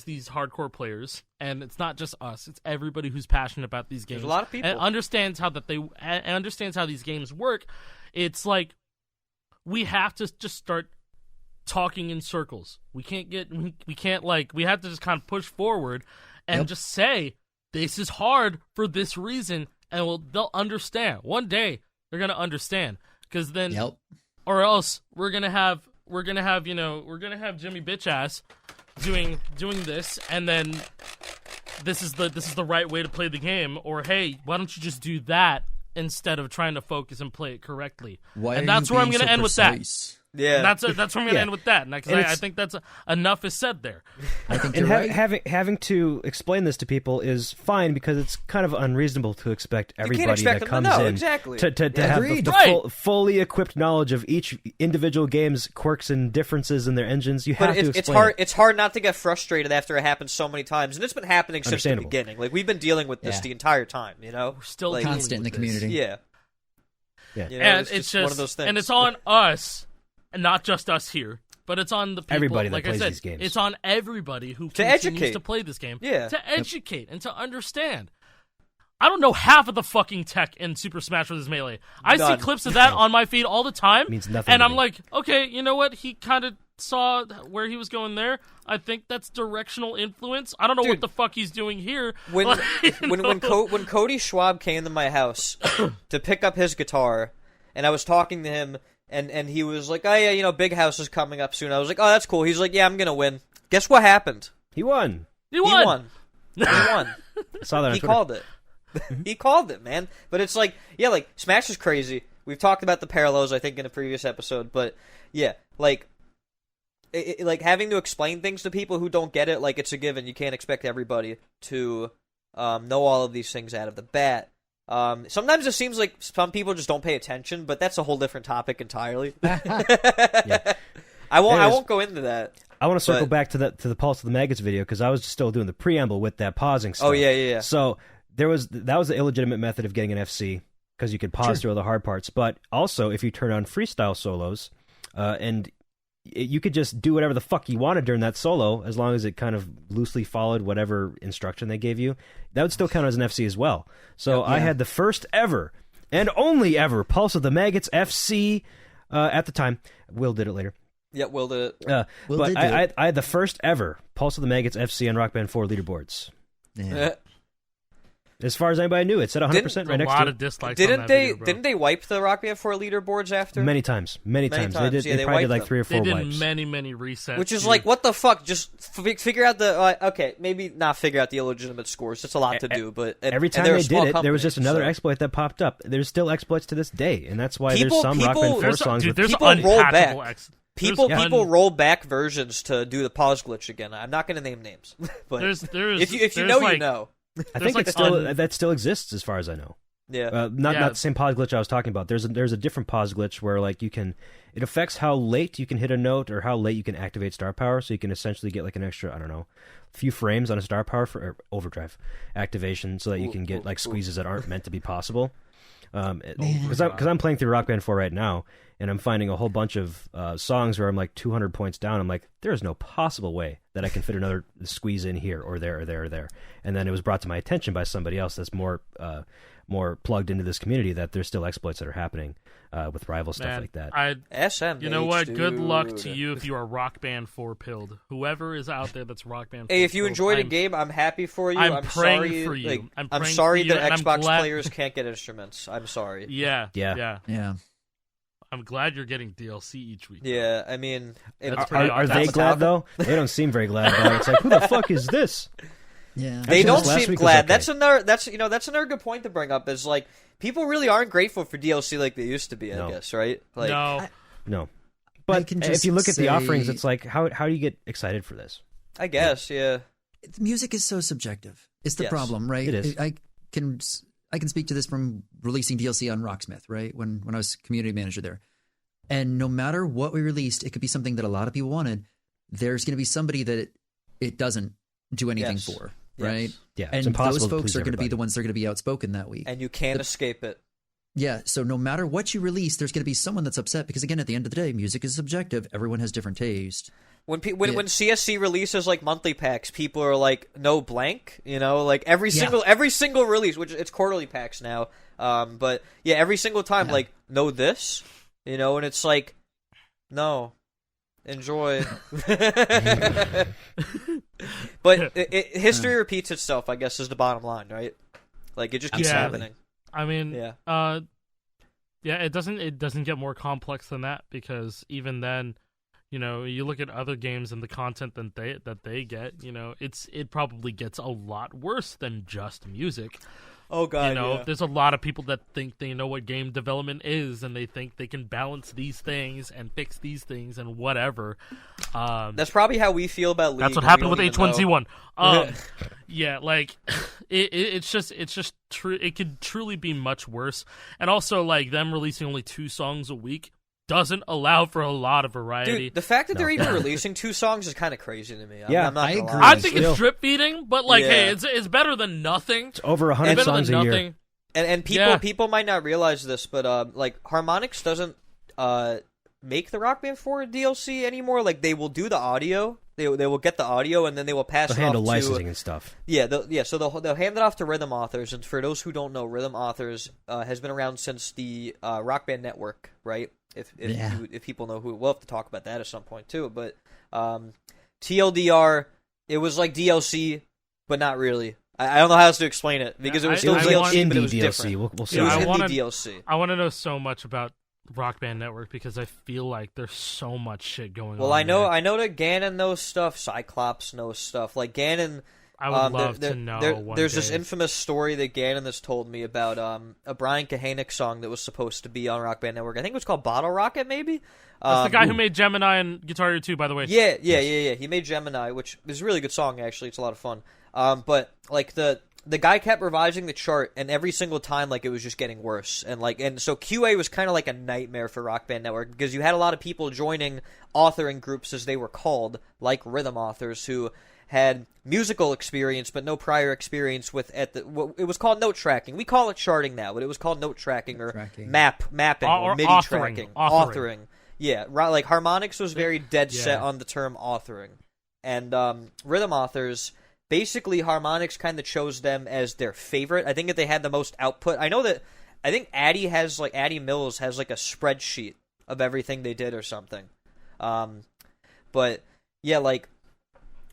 these hardcore players, and it's not just us, it's everybody who's passionate about these games. There's a lot of people and understands how these games work. It's like we have to just start talking in circles. We have to just kind of push forward and just say this is hard for this reason, and they'll understand. One day they're gonna understand, because then or else we're gonna have Jimmy Bitchass doing this, and then this is the right way to play the game. Or hey, why don't you just do that instead of trying to focus and play it correctly? And that's where I'm going to end with that. Yeah, and that's where I'm going to end with that. Because I think that's enough is said there. I think you're right. Having to explain this to people is fine, because it's kind of unreasonable to expect everybody that comes in to have the fully equipped knowledge of each individual game's quirks and differences in their engines. You have to explain It's hard not to get frustrated after it happens so many times, and it's been happening since the beginning. We've been dealing with this the entire time. We're still constant in the community. Yeah. And it's just one of those things. And it's on us. And not just us here, but it's on the people. Everybody that plays these games. It's on everybody who continues to play this game. Yeah. To educate and to understand. I don't know half of the fucking tech in Super Smash Bros. Melee. I see clips of that on my feed all the time. Means nothing. And I'm like, okay, you know what? He kind of saw where he was going there. I think that's directional influence. I don't know what the fuck he's doing here. When Cody Schwab came to my house to pick up his guitar, and I was talking to him, and he was like, oh yeah, Big House is coming up soon. I was like, oh, that's cool. He's like, yeah, I'm gonna win. Guess what happened? He won. He won. I saw that. He called it. He called it, man. But it's like, yeah, like Smash is crazy. We've talked about the parallels, I think, in a previous episode. But yeah, like, like having to explain things to people who don't get it, like it's a given. You can't expect everybody to know all of these things out of the bat. Sometimes it seems like some people just don't pay attention, but that's a whole different topic entirely. Yeah. I won't go into that. I want to circle back to the Pulse of the Maggots video because I was still doing the preamble with that pausing stuff. Oh yeah. So that was the illegitimate method of getting an FC because you could pause through all the hard parts. But also, if you turn on freestyle solos, and you could just do whatever the fuck you wanted during that solo, as long as it kind of loosely followed whatever instruction they gave you, that would still count as an FC as well. So I had the first ever and only ever Pulse of the Maggots FC at the time. Will did it later. Yeah, Will did it. But I had the first ever Pulse of the Maggots FC on Rock Band 4 leaderboards. Yeah. As far as anybody knew, it said 100% right next to it. A lot of dislikes. Didn't they? Didn't they wipe the Rock Band 4 leaderboards after? Many times. They did. Yeah, they probably did like 3 or 4 they wipes. did many resets. Which is like, what the fuck? Just figure out the okay, maybe not figure out the illegitimate scores. It's a lot to do, but every time they did it, there was just another exploit that popped up. There's still exploits to this day, and that's why there's some Rock Band 4 songs. Dude, there's people roll back. People roll back versions to do the pause glitch again. I'm not going to name names, but if you know, like, you know. I think that still exists as far as I know. Yeah, not the same pause glitch I was talking about. There's a different pause glitch where like it affects how late you can hit a note or how late you can activate star power. So you can essentially get like an extra, I don't know, few frames on a star power for overdrive activation, so that you can get like squeezes that aren't meant to be possible. Because I'm playing through Rock Band 4 right now, and I'm finding a whole bunch of songs where I'm like 200 points down. I'm like, there is no possible way that I can fit another squeeze in here or there or there or there. And then it was brought to my attention by somebody else that's more plugged into this community that there's still exploits that are happening with rival stuff like that. SMH, you know what? dude. Good luck to you if you are Rock Band 4 pilled. Whoever is out there that's Rock Band 4 Hey, if you enjoyed a game, I'm happy for you. I'm praying sorry, for you. Like, I'm sorry that Xbox players can't get instruments. I'm sorry. Yeah. I'm glad you're getting DLC each week. Yeah, I mean, are they glad though? They don't seem very glad about it. It's like, who the fuck is this? Yeah, they don't seem glad. Okay. That's another good point to bring up. Is like people really aren't grateful for DLC like they used to be. I guess, right? Like, no. But if you look at the offerings, it's like, how do you get excited for this? I guess, yeah. Music is so subjective. It's the problem, right? It is. I can speak to this from releasing DLC on Rocksmith, right? When I was community manager there. And no matter what we released, it could be something that a lot of people wanted. There's going to be somebody that it doesn't do anything for, right? Yeah, and those folks are going to be the ones that are going to be outspoken that week. And you can't escape it. Yeah, so no matter what you release, there's going to be someone that's upset because, again, at the end of the day, music is subjective. Everyone has different taste. When CSC releases like monthly packs, people are like, no blank, you know, like every single release, which it's quarterly packs now. But yeah, every single time, like, no this, you know, and it's like, no, enjoy. But history repeats itself, I guess, is the bottom line, right? Like, it just keeps happening. I mean, it doesn't get more complex than that, because even then, you know, you look at other games and the content that they get, you know, it probably gets a lot worse than just music. Oh god, you know, there's a lot of people that think they know what game development is, and they think they can balance these things and fix these things and whatever. That's probably how we feel about League. That's what happened with H1Z1. Yeah, like it's just true. It could truly be much worse. And also, like, them releasing only 2 songs a week doesn't allow for a lot of variety. Dude, the fact that they're even releasing 2 songs is kind of crazy to me. I'm not I agree. I think it's drip feeding, but like, hey, it's better than nothing. It's over 100 songs a year. And people might not realize this, but like Harmonix doesn't make the Rock Band 4 DLC anymore. Like, they will do the audio. They will get the audio, and then they will pass it off to... handle licensing and stuff. So they'll hand it off to Rhythm Authors, and for those who don't know, Rhythm Authors has been around since the Rock Band Network, right? If people know who, we'll have to talk about that at some point too. But TLDR, it was like DLC, but not really. I don't know how else to explain it, because it was still DLC, but it was different. We'll see. I want to know so much about Rock Band Network because I feel like there's so much shit going on. Well, I know that Ganon knows stuff. Cyclops knows stuff. Like Ganon. I would love to know. There's this infamous story that Ganon has told me about a Brian Kahanik song that was supposed to be on Rock Band Network. I think it was called Bottle Rocket, maybe. That's the guy who made Gemini and Guitar Hero 2, by the way. Yeah. He made Gemini, which is a really good song, actually. It's a lot of fun. But like the guy kept revising the chart, and every single time, like, it was just getting worse. And so QA was kind of like a nightmare for Rock Band Network because you had a lot of people joining authoring groups, as they were called, like rhythm authors, who had musical experience but no prior experience with it was called note tracking. We call it charting now, but it was called note tracking or mapping or MIDI tracking. Authoring. Yeah, like Harmonix was very dead set on the term authoring. And rhythm authors, basically Harmonix kind of chose them as their favorite. I think that they had the most output. I think Addy Mills has like a spreadsheet of everything they did or something. But yeah, like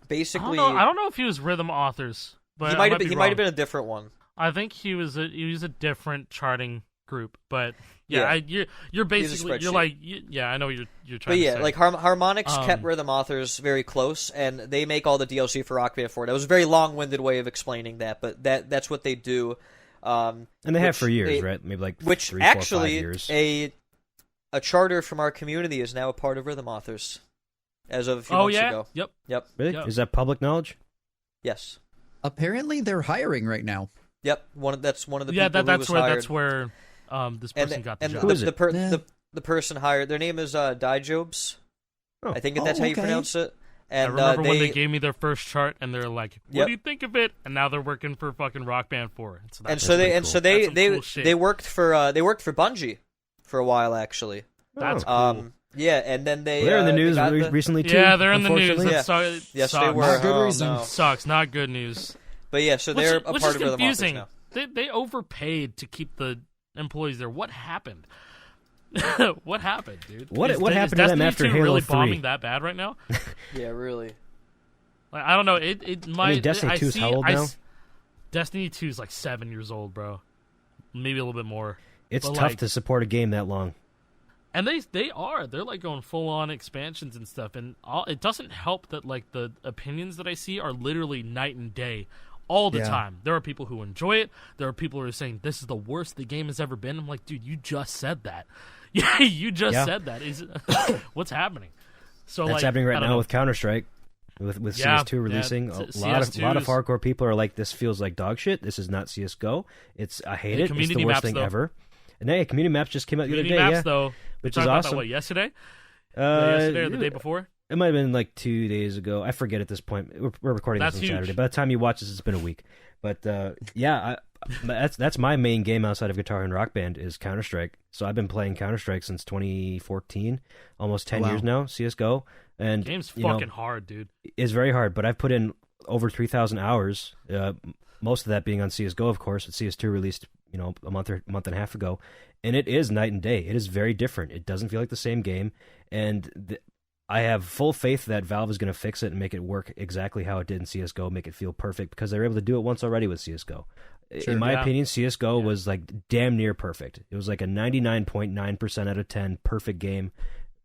basically, I don't know if he was rhythm authors, but he might have been a different one. I think he was a different charting group, but you're basically I know what you're trying to say. But like Harmonix kept rhythm authors very close, and they make all the DLC for Rock Band 4. That was a very long-winded way of explaining that, but that's what they do. And they have for years, right? Maybe like 3, 4, 5 years. A charter from our community is now a part of rhythm authors. As of a few months ago. Yep. Really? Yep. Is that public knowledge? Yes. Apparently, they're hiring right now. Yep. That's one of the people who was hired. That's where this person got the job. Who is it? The person hired, their name is Dijobs. Oh. I think that's how you pronounce it. And I remember when they gave me their first chart, and they're like, "What do you think of it?" And now they're working for fucking Rock Band 4. So they worked for Bungie for a while, actually. That's cool. Yeah, and then they're in the news recently too. Yeah, they're in the news. Yes, they were. Not good reason. Sucks. Not good news. But yeah, so they're a part of Rhythm Authors now. They overpaid to keep the employees there. What happened? What happened, dude? What happened to them after Halo 3? Really bombing that bad right now? Yeah, really. Like, I don't know. It might. I mean, Destiny 2 is how old now? Destiny 2 is like 7 years old, bro. Maybe a little bit more. It's tough to support a game that long. And they're like going full on expansions and stuff, and it doesn't help that like the opinions that I see are literally night and day all the time. There are people who enjoy it. There are people who are saying this is the worst the game has ever been. I'm like, dude, you just said that. Yeah, you just said that. What's happening? So that's happening right now with Counter-Strike. With CS2 releasing, a lot of hardcore people are like, this feels like dog shit. This is not CS:GO. I hate it. It's the worst thing ever. And hey, community maps just came out the other day, though, which is awesome. What, yesterday? Yesterday or the day before? It might have been like 2 days ago. I forget at this point. We're recording this on Saturday. By the time you watch this, it's been a week. But that's my main game outside of Guitar and Rock Band is Counter-Strike. So I've been playing Counter-Strike since 2014, almost 10 years now, CS:GO. And the game's fucking hard, dude. It's very hard, but I've put in over 3,000 hours, most of that being on CS:GO, of course. CS2 released a month and a half ago, and it is night and day. It is very different. It doesn't feel like the same game, and I have full faith that Valve is going to fix it and make it work exactly how it did in CS:GO, make it feel perfect, because they were able to do it once already with CS:GO. Sure, in my opinion, CS:GO was like damn near perfect. It was like a 99.9% out of 10 perfect game,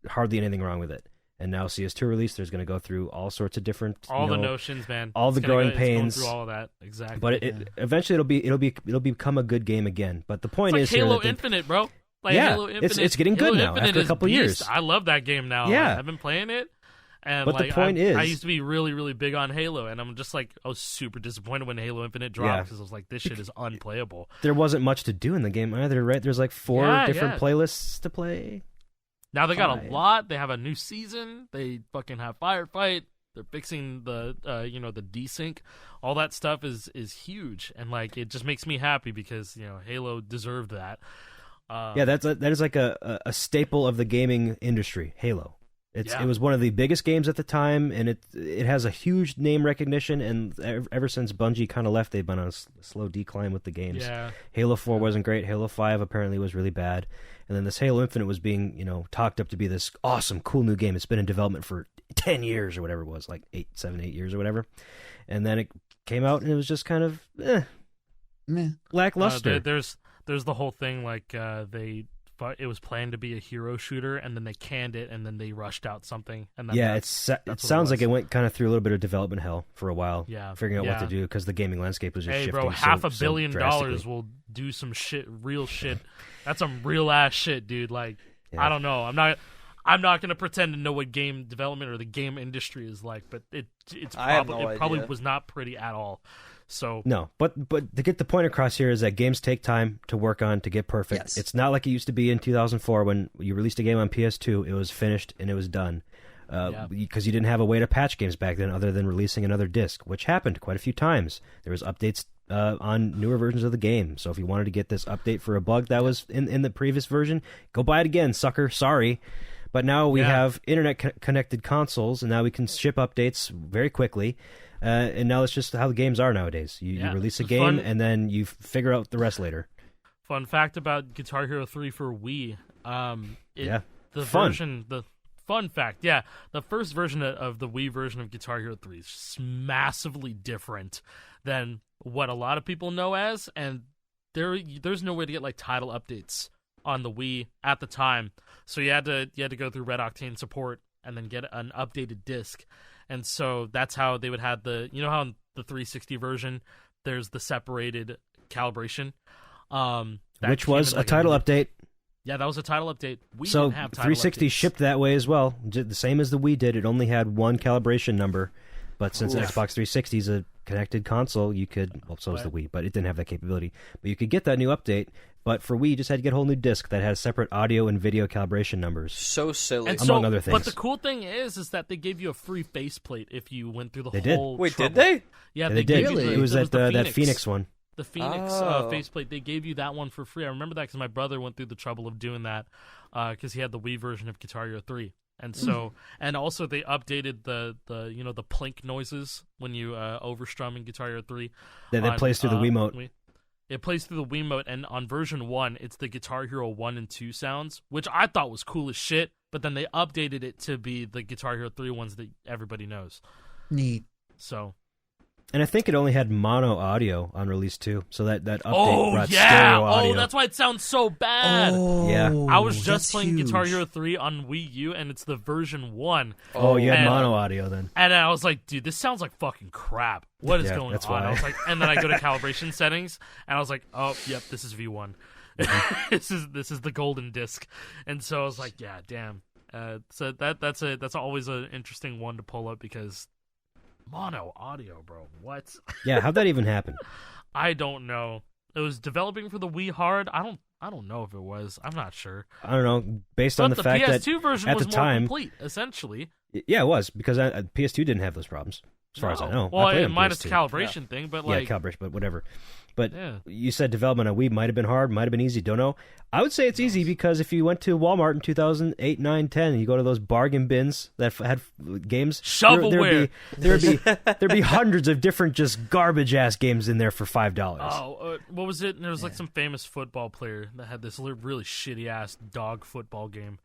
hardly anything wrong with it. And now CS2 release, there's going to go through all sorts of different, the notions, man, all the growing pains, through all of that, exactly. But eventually, it'll become a good game again. But the point is, Halo Infinite, bro. Like Halo Infinite, it's getting good now after a couple years. I love that game now. Yeah, I've been playing it. And but the point is, I used to be really, really big on Halo, and I'm just like, I was super disappointed when Halo Infinite dropped because I was like, this shit is unplayable. There wasn't much to do in the game either, right? There's like 4 different playlists to play. Now they got a lot. They have a new season. They fucking have Firefight. They're fixing the the desync. All that stuff is huge, and like it just makes me happy because Halo deserved that. That is like a staple of the gaming industry. Halo. It was one of the biggest games at the time, and it has a huge name recognition. And ever since Bungie kind of left, they've been on a slow decline with the games. Yeah. Halo 4 wasn't great. Halo 5 apparently was really bad. And then this Halo Infinite was being, talked up to be this awesome, cool new game. It's been in development for 10 years or whatever it was, like 8 years or whatever. And then it came out, and it was just kind of lackluster. There's the whole thing, like they it was planned to be a hero shooter, and then they canned it, and then they rushed out something. And then it sounds like it went kind of through a little bit of development hell for a while. Figuring out what to do because the gaming landscape was just shifting. Bro, $500 million will do some real shit. That's some real ass shit, dude. Like, I don't know. I'm not going to pretend to know what game development or the game industry is like, but it probably was not pretty at all. So no, but to get the point across here is that games take time to work on to get perfect. Yes. It's not like it used to be in 2004 when you released a game on PS2, it was finished and it was done. Because you didn't have a way to patch games back then other than releasing another disc, which happened quite a few times. There was updates on newer versions of the game. So if you wanted to get this update for a bug that was in the previous version, go buy it again, sucker. Sorry. But now we have internet-connected consoles, and now we can ship updates very quickly. And now it's just how the games are nowadays. You release a game, and then you figure out the rest later. Fun fact about Guitar Hero 3 for Wii. Fun fact, the first version of the Wii version of Guitar Hero 3 is massively different than what a lot of people know as, and there's no way to get like title updates on the Wii at the time. So you had to go through Red Octane support and then get an updated disc. And so that's how they would have how in the 360 version there's the separated calibration. Which was a title update. Yeah, that was a title update. We so didn't have title 360 updates. Shipped that way as well, the same as the Wii did. It only had one calibration number, but since Xbox 360 is a connected console, you could. Well, so is the Wii, but it didn't have that capability. But you could get that new update. But for Wii, you just had to get a whole new disc that has separate audio and video calibration numbers. So silly, among other things. But the cool thing is that they gave you a free faceplate if you went through the they whole. Did. Wait, trouble. did they? Yeah, they did. Really? It was that Phoenix one. The Phoenix faceplate, they gave you that one for free. I remember that because my brother went through the trouble of doing that because he had the Wii version of Guitar Hero 3. And so, and also they updated the plink noises when you overstrum in Guitar Hero 3. That plays through the Wiimote. It plays through the Wiimote, and on version 1, it's the Guitar Hero 1 and 2 sounds, which I thought was cool as shit, but then they updated it to be the Guitar Hero 3 ones that everybody knows. Neat. So... And I think it only had mono audio on release 2, so that update brought stereo audio. Oh, that's why it sounds so bad. Oh, yeah. I was just playing huge. Guitar Hero 3 on Wii U, and it's the version 1. Oh, you had mono audio then. And I was like, dude, this sounds like fucking crap. What is going on? Why. I was like, and then I go to calibration settings, and I was like, oh, yep, this is V1. this is the golden disc. And so I was like, yeah, damn. So that's always an interesting one to pull up because mono audio, bro. What? Yeah, how'd that even happen? I don't know. It was developing for the Wii Hard. I don't know if it was. I'm not sure. I don't know. Based on the fact that PS2 version at was the more time, complete, essentially. Yeah, it was because PS2 didn't have those problems, as far as I know. Well, I played on minus PS2. the calibration thing, but like calibration, but whatever. But you said development on Wii might have been hard, might have been easy. Don't know. I would say it's easy because if you went to Walmart in 2008, 9, 10, and you go to those bargain bins that had games, shovelware, there'd be hundreds of different just garbage ass games in there for $5. Oh, what was it? There was like some famous football player that had this really shitty ass dog football game.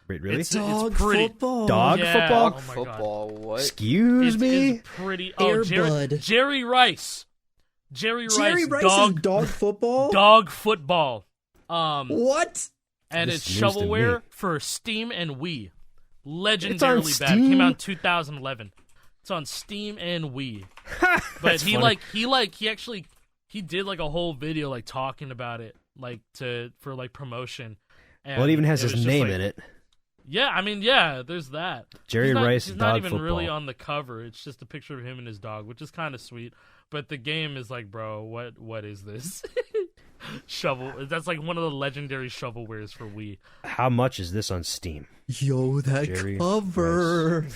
Wait, really? It's pretty football. Dog football? Oh my football. God. What? Excuse me. It's pretty. Airbud. Jerry Rice. Jerry Rice dog football. Dog football. What? And This it's news to shovelware me. for Steam and Wii. It's on Legendarily bad. It Steam? came out in 2011. It's on Steam and Wii. But he funny. he did like a whole video like talking about it for promotion. And Well, it even has was his just, name like- in it. Yeah, I mean, there's that. Jerry Rice He's dog not even football. really on the cover. It's just a picture of him and his dog, which is kind of sweet. But the game is like, bro, what is this? That's like one of the legendary shovelwares for Wii. How much is this on Steam? Yo, that Jerry cover.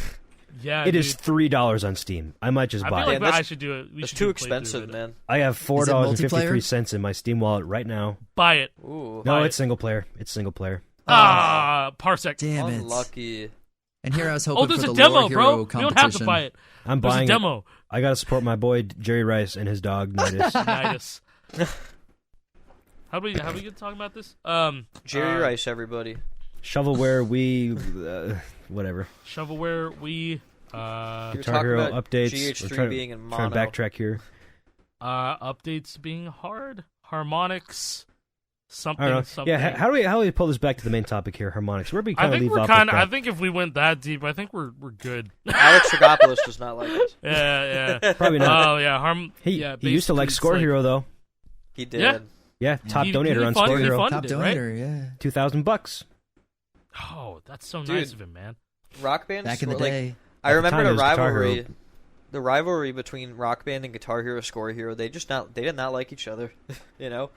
Yeah, It is $3 on Steam. I might just I buy feel it. like I should do it. It's too expensive, man. I have Is it $4.53 in my Steam wallet right now. Buy it. Ooh, No, Buy it's single player. It's single player. Parsec. Damn it. unlucky. And here I was hoping There's for a the demo, Lore bro. Hero You competition. don't have to buy it. I'm There's a buying it. demo. I gotta support my boy Jerry Rice and his dog Nidus. Nice. How do we get talking about this? Jerry Rice, everybody. Shovelware, Wii, whatever. Shovelware, Wii, You're Guitar talking Hero about updates. GH3 We're trying, being in trying mono. to backtrack here. updates being hard. Harmonix. something. I don't know. Yeah, how do we pull this back to the main topic here, Harmonix? Where do we kind of leave off? I think if we went that deep, I think we're good. Alex Tragopoulos does not like us. Yeah. Probably not. Oh yeah, he used to like Score Hero though. He did. Yeah, top donator on Score Hero. Top donator, right? Yeah. $2,000. Oh, that's so nice of him, man. Rock Band back in the day. I remember the rivalry. The rivalry between Rock Band and Guitar Hero, Score Hero, they did not like each other, you know?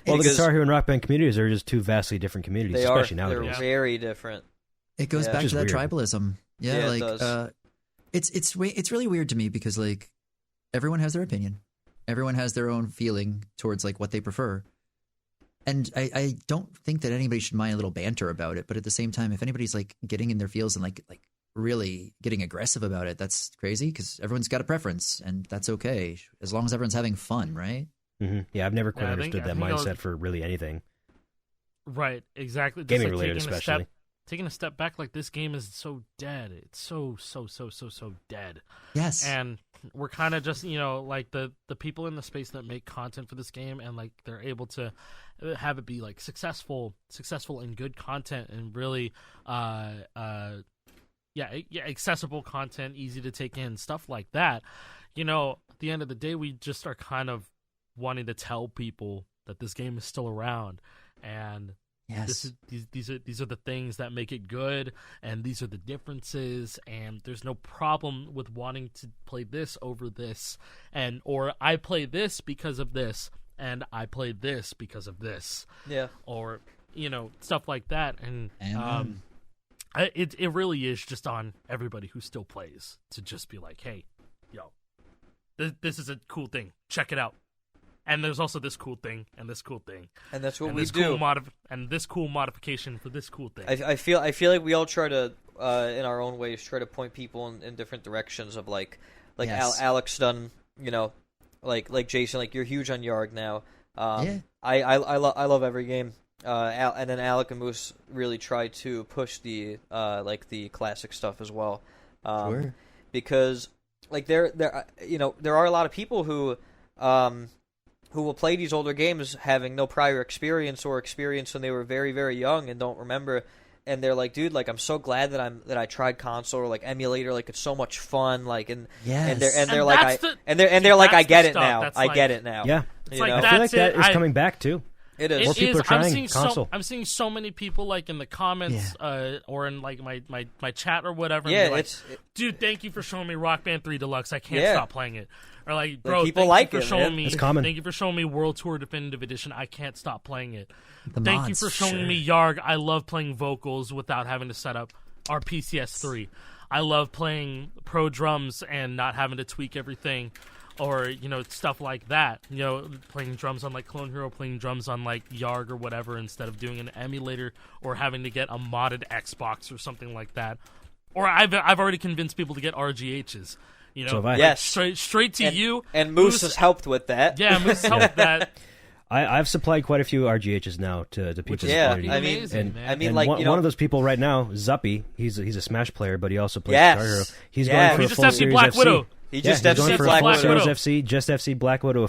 Well, the Guitar Hero and Rock Band communities are just two vastly different communities, especially nowadays. They're very different. It goes back to that weird. tribalism. Yeah, like, it does. It's really weird to me because, like, everyone has their opinion. Everyone has their own feeling towards, like, what they prefer. And I don't think that anybody should mind a little banter about it, but at the same time, if anybody's, like, getting in their feels and, like really getting aggressive about it, that's crazy because everyone's got a preference and that's okay as long as everyone's having fun, right? Mm-hmm. Yeah, I've never quite understood that mindset for really anything. Right, exactly. Gaming related, especially. Taking a step back, like, this game is so dead. It's so dead. Yes. And we're kind of just, like the people in the space that make content for this game, and like they're able to have it be like successful and good content, and really accessible content, easy to take in, stuff like that. At the end of the day, we just are kind of wanting to tell people that this game is still around, and yes, these are the things that make it good, and these are the differences, and there's no problem with wanting to play this over this, or I play this because of this, and I played this because of this, or stuff like that, and it really is just on everybody who still plays to just be like, hey, this is a cool thing, check it out. And there's also this cool thing, and this cool thing, and that's what and we this do. And this cool modification for this cool thing. I feel like we all try to, in our own ways, try to point people in different directions. Of like yes. Alex done, like Jason, like you're huge on Yarg now. Yeah. I love every game. And then Alec and Moose really try to push the the classic stuff as well. Sure. Because like there are a lot of people who will play these older games having no prior experience or experience when they were very, very young and don't remember, and they're like, dude, like I'm so glad that I tried console or like emulator, like it's so much fun, like and they're like I get it now. I get it now. Yeah. It's like, I feel like that is coming back too. It is. More people are trying console. I'm seeing so many people like in the comments or in like my chat or whatever. Yeah, like, dude, thank you for showing me Rock Band 3 Deluxe. I can't stop playing it. Or like, bro, people thank you for showing me. It's common. Thank you for showing me World Tour Definitive Edition. I can't stop playing it. Thank you for showing me Yarg. I love playing vocals without having to set up our PCS3. I love playing Pro Drums and not having to tweak everything. Or, stuff like that. Playing drums on, like, Clone Hero, playing drums on, like, Yarg or whatever, instead of doing an emulator or having to get a modded Xbox or something like that. Or I've already convinced people to get RGHs. So yes. Straight to you. And Moose has helped with that. Yeah, Moose has helped with that. I've supplied quite a few RGHs now to people's community. One of those people right now, Zuppy, he's a Smash player, but he also plays Guitar Hero. He's going for a full Series Black FC. Widow. He just FC Black Widow. Series FC, just FC Black Widow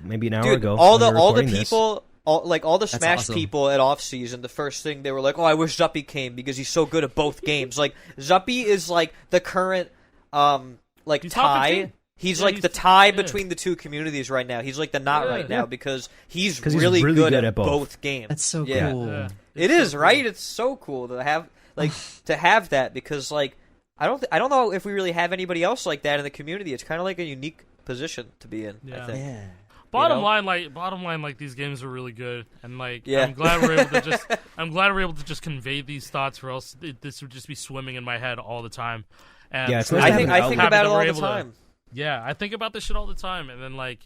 maybe an hour Dude, ago. all the people, all the Smash awesome. people at off season, the first thing they were like, "Oh, I wish Zuppy came because he's so good at both games." Like Zuppy is like the current tie. He's the tie between the two communities right now. He's like the knot right now because he's really good at both games. That's so cool. Yeah. It is, right? It's so cool to have that because like I don't know if we really have anybody else like that in the community. It's kind of like a unique position to be in. Yeah. I think. Yeah. Bottom line, like these games are really good, and like I'm glad we're able to just convey these thoughts, or else this would just be swimming in my head all the time. And it's I think about it all the time. I think about this shit all the time, and then like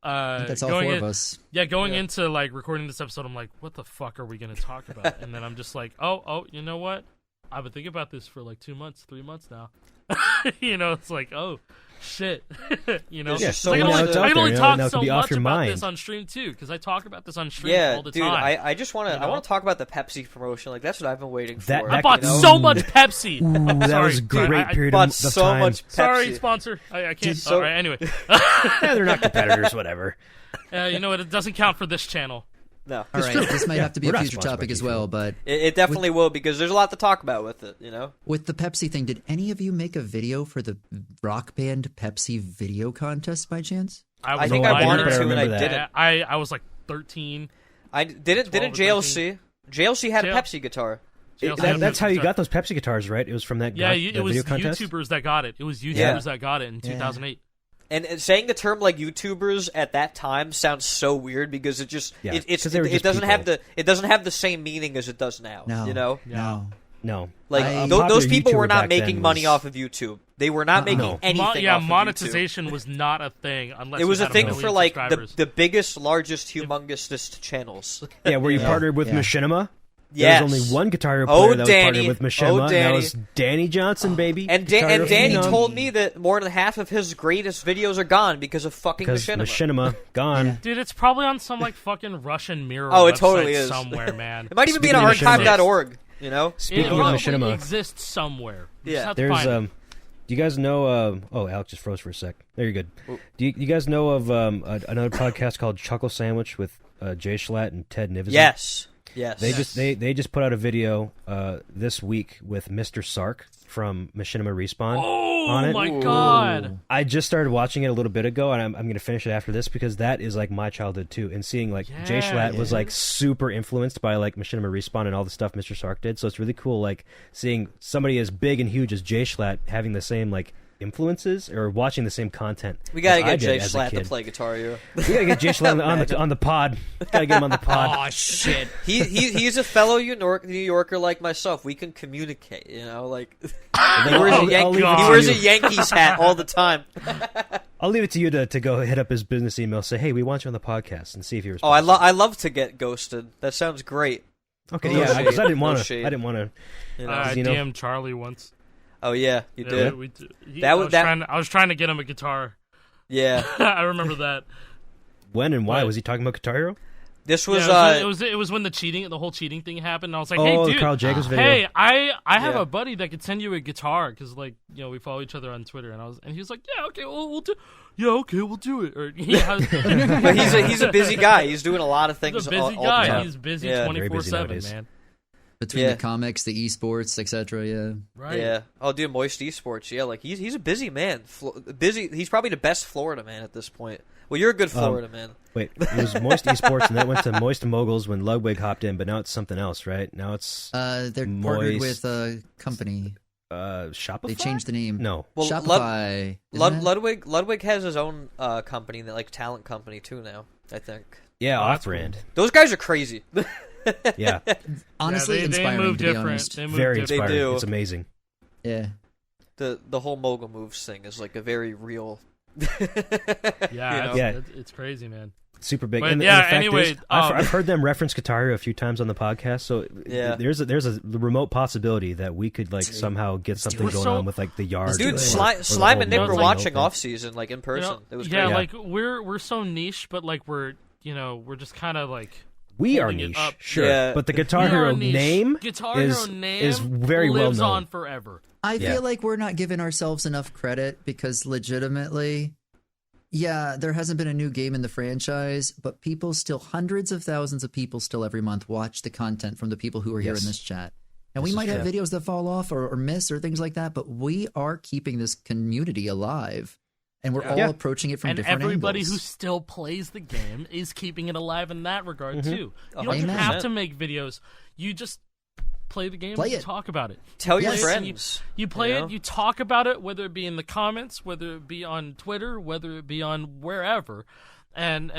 that's all four of us. Yeah, going into like recording this episode, I'm like, what the fuck are we gonna talk about? And then I'm just like, oh, you know what? I've been thinking about this for like 2 months, 3 months now. It's like, oh, shit. Yeah, so I can only talk now it so could be off much your about mind. this on stream too, because I talk about this on stream all the dude, time. I just want to. I want to talk about the Pepsi promotion. Like that's what I've been waiting for. I bought so much Pepsi. That was a great period bought of so time. much Pepsi. Sorry, sponsor. I can't. So- all right, anyway. They're not competitors, whatever. It doesn't count for this channel. No. All right, this might have to be a future topic as well, but it definitely will, because there's a lot to talk about with it, With the Pepsi thing, did any of you make a video for the Rock Band Pepsi video contest by chance? I think I wanted to, and I didn't. I was like 13. I didn't JLC. JLC had a Pepsi guitar. That's how you got those Pepsi guitars, right? It was from that it was video contest? YouTubers that got it. It was YouTubers that got it in 2008. And saying the term like YouTubers at that time sounds so weird, because it just it doesn't have the same meaning as it does now. No. Like those people were not making money off of YouTube. They were not making anything. Off monetization of YouTube. was not a thing unless it was you a had thing for like subscribers. the biggest, largest, humongous channels. Yeah, where you partnered with Machinima. Yes. There was only one Guitar Hero player that was partnered with Machinima, and that was Danny Johnson, baby. And Danny told me that more than half of his greatest videos are gone because of fucking Machinima. Machinima, gone. Dude, it's probably on some like fucking Russian mirror it website totally is. somewhere, man. It might even be on archive.org, Speaking of probably Machinima, exists somewhere. Yeah. There's do you guys know Alex just froze for a sec. There, you're good. Do you guys know of another podcast called Chuckle Sandwich with Jay Schlatt and Ted Nivison? Yes. They just put out a video this week with Mr. Sark from Machinima Respawn on it. Oh my god! I just started watching it a little bit ago, and I'm going to finish it after this, because that is like my childhood too. And seeing like Jay Schlatt was like super influenced by like Machinima Respawn and all the stuff Mr. Sark did. So it's really cool, like seeing somebody as big and huge as Jay Schlatt having the same like influences or watching the same content. We gotta get Jay Schlatt to play Guitar Hero. We gotta get Jay Schlatt on the pod. Gotta get him on the pod. Oh shit! He's a fellow New Yorker like myself. We can communicate. He wears a Yankees hat all the time. I'll leave it to you to go hit up his business email, say, hey, we want you on the podcast, and see if he responds. I love to get ghosted. That sounds great. Okay, because I didn't want to. I didn't want to. I DM'd Charlie once. Oh yeah, you did. I was trying to get him a guitar. Yeah, I remember that. When and why was he talking about Guitar Hero? This was it was when the whole cheating thing happened. And I was like, hey, dude, the Carl Jacobs video. Hey, I have a buddy that could send you a guitar, because like we follow each other on Twitter, and he was like, yeah, okay, we'll do. Yeah, okay, we'll do it. Or but he's a busy guy. He's doing a lot of things. He's a busy all guy. the time. He's busy 24/7, man. Between the comics, the esports, etc. Right. Yeah. Oh, dude, Moist Esports. Yeah, like he's a busy man. Busy. He's probably the best Florida man at this point. Well, you're a good Florida man. Wait, it was Moist Esports, and that went to Moist Moguls when Ludwig hopped in, but now it's something else, right? Now it's they're partnered with a company. Shopify. They changed the name. No, well, Shopify. Ludwig has his own company, that like talent company too now, I think. Yeah, off-brand. Cool. Those guys are crazy. Yeah. Honestly, inspiring, they move to be honest. Very inspiring. They do. It's amazing. Yeah. The whole mogul moves thing is like a very real. It's crazy, man. Super big. But and the fact is, I've heard them reference Guitar Hero a few times on the podcast, so there's a remote possibility that we could like somehow get something going on with like the yard. Dude, Slime and Nick were watching off season like in person. It was great. Like we're so niche, but like we're just kind of like. We are niche, sure, but the Guitar Hero name is very well known. Lives on forever. I feel like we're not giving ourselves enough credit, because legitimately, there hasn't been a new game in the franchise, but hundreds of thousands of people still every month watch the content from the people who are here in this chat. And we might have videos that fall off or miss or things like that, but we are keeping this community alive. And we're all approaching it from different angles. And everybody who still plays the game is keeping it alive in that regard, too. You don't have to make videos. You just play the game and talk about it. Tell your friends. You play it, you talk about it, whether it be in the comments, whether it be on Twitter, whether it be on wherever. And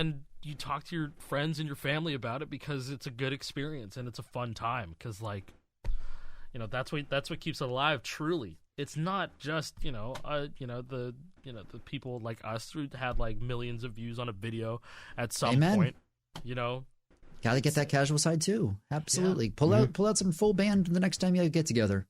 you talk to your friends and your family about it, because it's a good experience and it's a fun time. Because, like, that's what keeps it alive, truly. It's not just the people like us who had like millions of views on a video at some point. Got to get that casual side too. Absolutely, pull out some full band the next time you get together.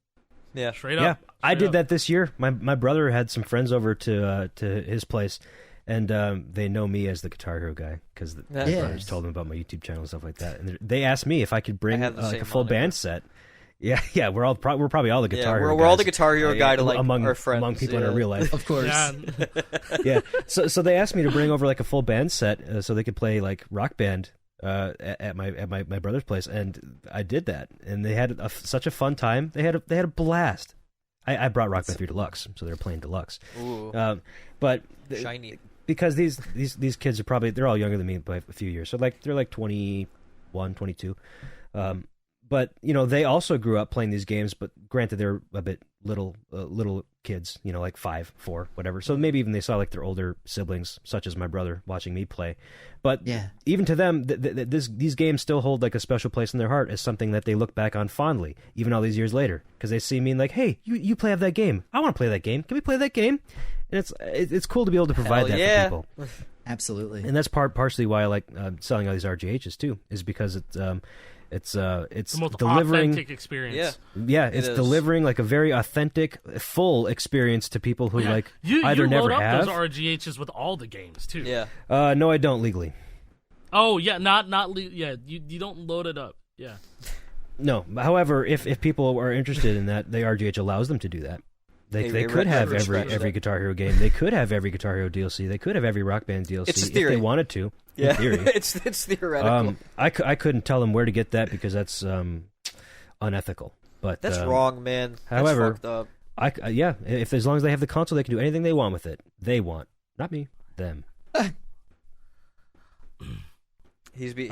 Yeah, straight up. Yeah, I did that this year. My brother had some friends over to his place, and they know me as the Guitar Hero guy, because my brothers told them about my YouTube channel and stuff like that. And they asked me if I could bring like a full band set. Yeah, we're probably all the Guitar Hero. We're all the Guitar Hero guy to like among our friends, among people in our real life, of course. Yeah. So they asked me to bring over like a full band set, so they could play like Rock Band at my brother's place, and I did that, and they had such a fun time. They had a blast. I brought Rock Band 3 Deluxe, so they're playing Deluxe. But shiny. Because these kids are they're all younger than me by a few years, so they're like 21, 22. But they also grew up playing these games, but granted they're a bit little kids, like 5, 4, whatever. So maybe even they saw like their older siblings, such as my brother, watching me play. But even to them, these games still hold like a special place in their heart as something that they look back on fondly, even all these years later, because they see me and like, hey, you play that game. I want to play that game. Can we play that game? And it's cool to be able to provide that for people. Absolutely. And that's partially why I like selling all these RGHs too, is because it's the most delivering authentic experience. Yeah, it's delivering like a very authentic, full experience to people who either you never load up have those RGHs with all the games too. Yeah. No, I don't legally. Oh yeah, you don't load it up. Yeah. No. However, if people are interested in that, the RGH allows them to do that. They could have every Guitar Hero game. They could have every Guitar Hero DLC. They could have every Rock Band DLC if they wanted to. Yeah, in theory. it's theoretical. I couldn't tell them where to get that because that's unethical. But that's wrong, man. However, that's fucked up. If as long as they have the console, they can do anything they want with it. They want, not me, them. He's being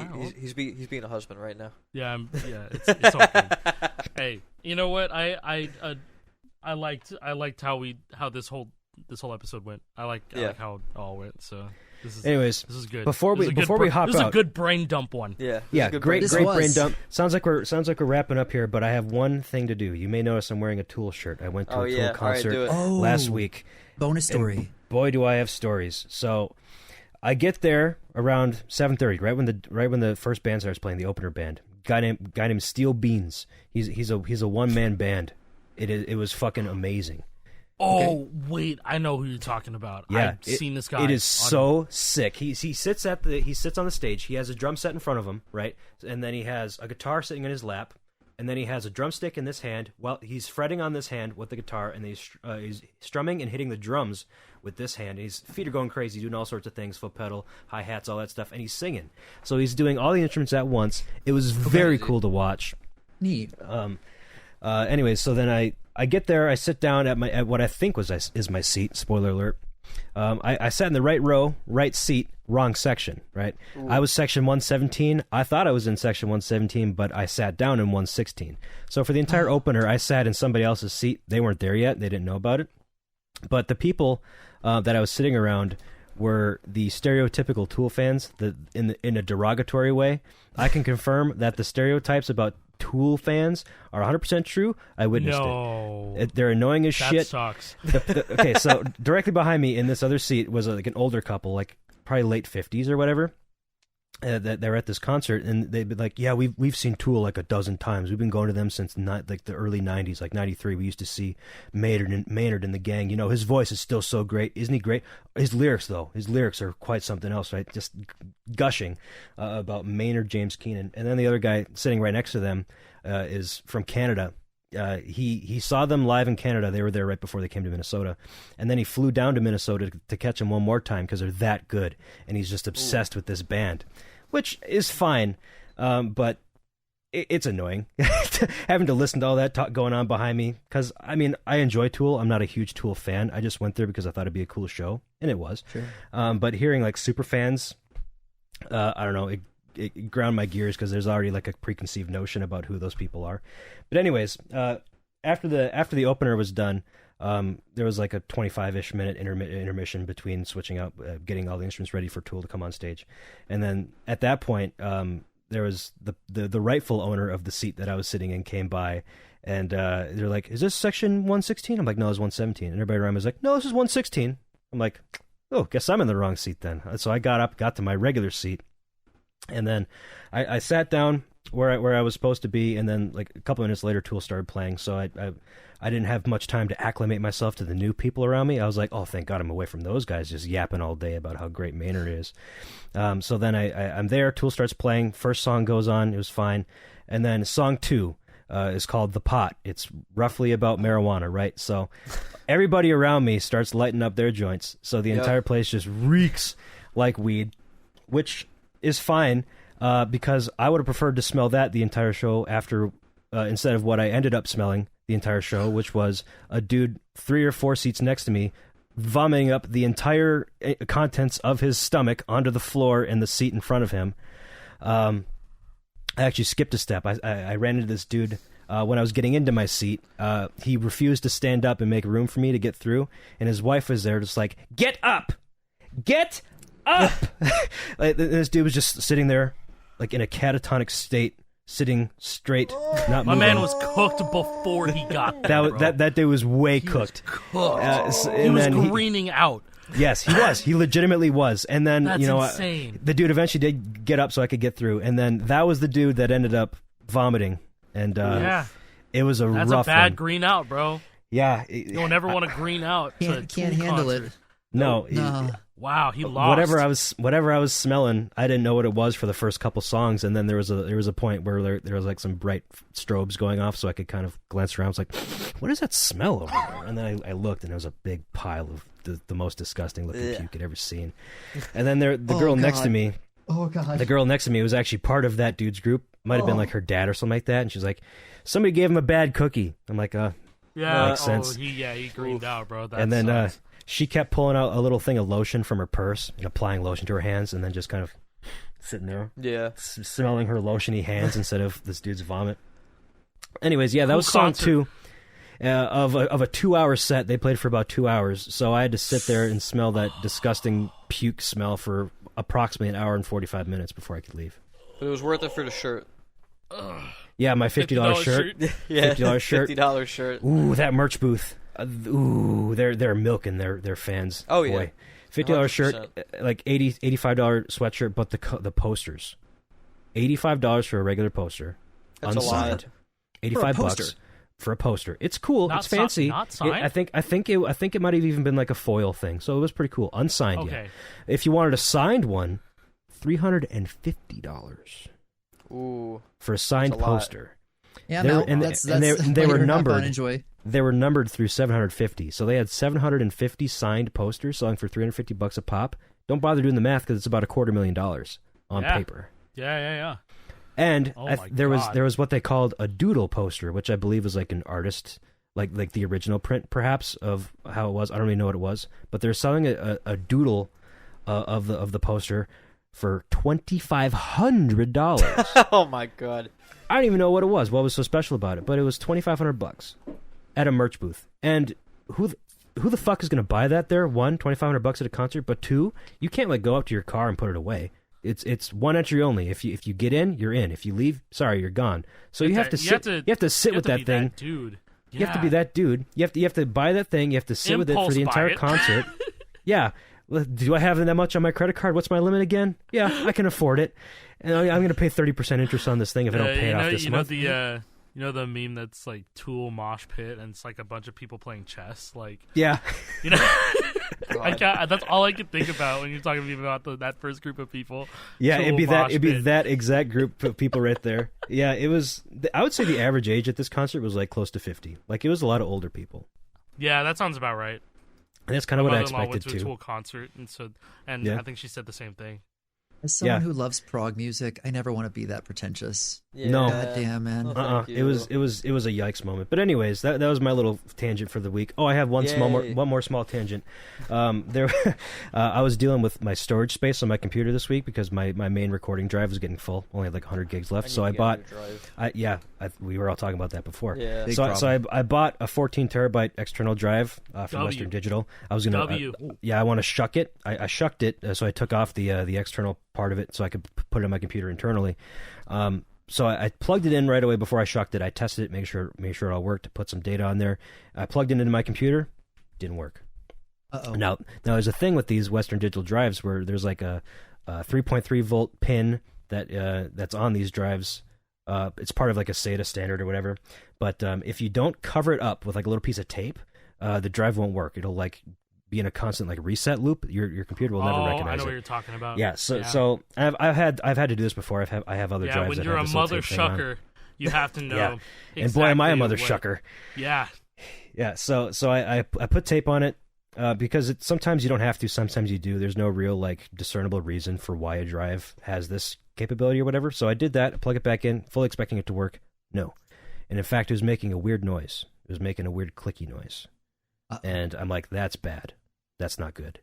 a husband right now. Yeah, it's all good. Hey, you know what? I liked how this whole episode went. I like how it all went. So this is good. Before we hop out, this is a good brain dump one. Yeah, great brain dump. Sounds like we're wrapping up here, but I have one thing to do. You may notice I'm wearing a Tool shirt. I went to a Tool concert last week. Bonus story. Boy, do I have stories. So I get there around 7:30, right when the first band starts playing, the opener band. Guy named Steel Beans. He's a one man band. It was fucking amazing. Oh, wait, I know who you're talking about. Yeah, I've seen this guy. It is so sick. He sits on the stage. He has a drum set in front of him, right? And then he has a guitar sitting in his lap, and then he has a drumstick in this hand. Well, he's fretting on this hand with the guitar, and he's strumming and hitting the drums with this hand. His feet are going crazy, doing all sorts of things, foot pedal, hi-hats, all that stuff, and he's singing. So he's doing all the instruments at once. It was very cool to watch. Neat. Anyways, so then I get there, I sit down at what I think is my seat. Spoiler alert. I sat in the right row, right seat, wrong section. Right. Ooh. I was section 117. I thought I was in section 117, but I sat down in 116. So for the entire opener, I sat in somebody else's seat. They weren't there yet. They didn't know about it. But the people that I was sitting around were the stereotypical Tool fans. In a derogatory way, I can confirm that the stereotypes about Tool fans are 100% true. I witnessed it. They're annoying as shit. That sucks. Okay, so directly behind me in this other seat was like an older couple, like probably late 50s or whatever. That they're at this concert, and they'd be like, "Yeah, we've seen Tool like a dozen times. We've been going to them since like the early '90s, like '93. We used to see Maynard and the gang. His voice is still so great, isn't he great? His lyrics are quite something else, right? Just gushing about Maynard James Keenan. And then the other guy sitting right next to them is from Canada. He saw them live in Canada. They were there right before they came to Minnesota, and then he flew down to Minnesota to catch them one more time because they're that good, and he's just obsessed with this band. Which is fine, but it's annoying having to listen to all that talk going on behind me. Because, I mean, I enjoy Tool. I'm not a huge Tool fan. I just went there because I thought it'd be a cool show, and it was. Sure. But hearing, like, super fans, I don't know, it ground my gears because there's already, like, a preconceived notion about who those people are. But anyways, after the opener was done, there was like a 25-ish minute intermission between switching out, getting all the instruments ready for Tool to come on stage. And then at that point, there was the rightful owner of the seat that I was sitting in came by, and they're like, "Is this section 116?" I'm like, "No, it's 117." And everybody around me was like, "No, this is 116." I'm like, "Oh, guess I'm in the wrong seat then." So I got up, got to my regular seat, and then I sat down where I was supposed to be, and then like a couple of minutes later, Tool started playing. So I didn't have much time to acclimate myself to the new people around me. I was like, oh, thank God I'm away from those guys just yapping all day about how great Maynard is. So then I'm there. Tool starts playing. First song goes on. It was fine. And then song 2 is called The Pot. It's roughly about marijuana, right? So everybody around me starts lighting up their joints. So the entire place just reeks like weed, which is fine. because I would have preferred to smell that the entire show after instead of what I ended up smelling the entire show, which was a dude 3 or 4 seats next to me vomiting up the entire contents of his stomach onto the floor in the seat in front of him. I actually skipped a step. I ran into this dude when I was getting into my seat. He refused to stand up and make room for me to get through, and his wife was there just like, get up! Get up! Like, this dude was just sitting there like in a catatonic state, sitting straight, not My moving. man was cooked before he got there, that dude was way cooked. He was greening out. Yes, he was. He legitimately was. And then, That's insane. The dude eventually did get up so I could get through. And then that was the dude that ended up vomiting. And it was rough one. That's a bad green out, bro. Yeah. You don't ever want to green out. Can't handle it. No. Wow, he lost. Whatever I was smelling, I didn't know what it was for the first couple songs, and then there was a point where there was like some bright strobes going off, so I could kind of glance around. I was like, "What is that smell over there?" And then I looked, and there was a big pile of the most disgusting looking puke you'd ever seen. And then the girl next to me. Oh god. The girl next to me was actually part of that dude's group. Might have been like her dad or something like that, and she's like, "Somebody gave him a bad cookie." I'm like, yeah, makes sense. He greened out, bro. That and then sucks. She kept pulling out a little thing of lotion from her purse and applying lotion to her hands, and then just kind of sitting there, smelling her lotiony hands instead of this dude's vomit. Anyways, that was song 2 of a 2-hour set. They played for about 2 hours, so I had to sit there and smell that disgusting puke smell for approximately an hour and 45 minutes before I could leave. But it was worth it for the shirt. Yeah, my $50 shirt. Yeah, $50 shirt. $50 shirt. Ooh, that merch booth. They're milking their fans. Oh yeah, boy. $50 shirt, like $85 sweatshirt, but the posters, $85 for a regular poster, that's unsigned, $85 for a poster. It's cool. Not it's fancy. Not signed. I think it might have even been like a foil thing, so it was pretty cool. Unsigned. Okay. Yet. If you wanted a signed one, $350. Ooh, for a signed poster. Yeah, they were numbered. Enjoy. They were numbered through 750, so they had 750 signed posters selling for $350 a pop. Don't bother doing the math because it's about $250,000 on paper. Yeah. And there was what they called a doodle poster, which I believe was like an artist, like the original print, perhaps, of how it was. I don't even know what it was, but they're selling a doodle of the poster for $2,500. Oh my god! I don't even know what it was. What was so special about it? But it was $2,500 at a merch booth. And who the fuck is going to buy that there? One, $2,500 at a concert, but two, you can't like go up to your car and put it away. It's one entry only. If you get in, you're in. If you leave, sorry, you're gone. So you have to sit with that thing. That dude. Yeah. You have to be that dude. You have to buy that thing. You have to sit with it for the entire concert. Yeah. Do I have that much on my credit card? What's my limit again? Yeah, I can afford it. And I'm going to pay 30% interest on this thing if I don't pay it off this month. You know the meme that's like Tool mosh pit and it's like a bunch of people playing chess, like yeah, you know. That's all I could think about when you're talking to me about that first group of people. Yeah, it'd be that exact group of people right there. Yeah, it was. I would say the average age at this concert was like close to 50. Like it was a lot of older people. Yeah, that sounds about right. And that's kind of what I expected went to too. A Tool concert, and I think she said the same thing. As someone who loves prog music, I never want to be that pretentious. Yeah. No, God damn, man. It was a yikes moment. But anyways, that was my little tangent for the week. Oh, I have one more small tangent. I was dealing with my storage space on my computer this week because my main recording drive was getting full. Only had like 100 gigs left, so I bought. We were all talking about that before. Yeah. So I bought a 14 terabyte external drive from Western Digital. I was gonna. I want to shuck it. I shucked it, so I took off the external part of it so I could put it on my computer internally. So I plugged it in right away before I shucked it. I tested it, make sure it all worked, put some data on there. I plugged it into my computer, didn't work. Uh-oh. Now there's a thing with these Western Digital drives where there's like a 3.3 volt pin that's on these drives. It's part of like a SATA standard or whatever. But if you don't cover it up with like a little piece of tape, the drive won't work. It'll like be in a constant like reset loop. Your computer will never recognize it. I know what you're talking about. Yeah, so I've had to do this before. I have other drives. When that you're have a this mother tape thing on. shucker, you have to know. And boy, am I a mother shucker. Yeah. Yeah. So I put tape on it. because sometimes you don't have to, sometimes you do. There's no real like discernible reason for why a drive has this capability or whatever. So I did that, plug it back in, fully expecting it to work. No. And in fact, it was making a weird noise. It was making a weird clicky noise. And I'm like, that's bad. That's not good.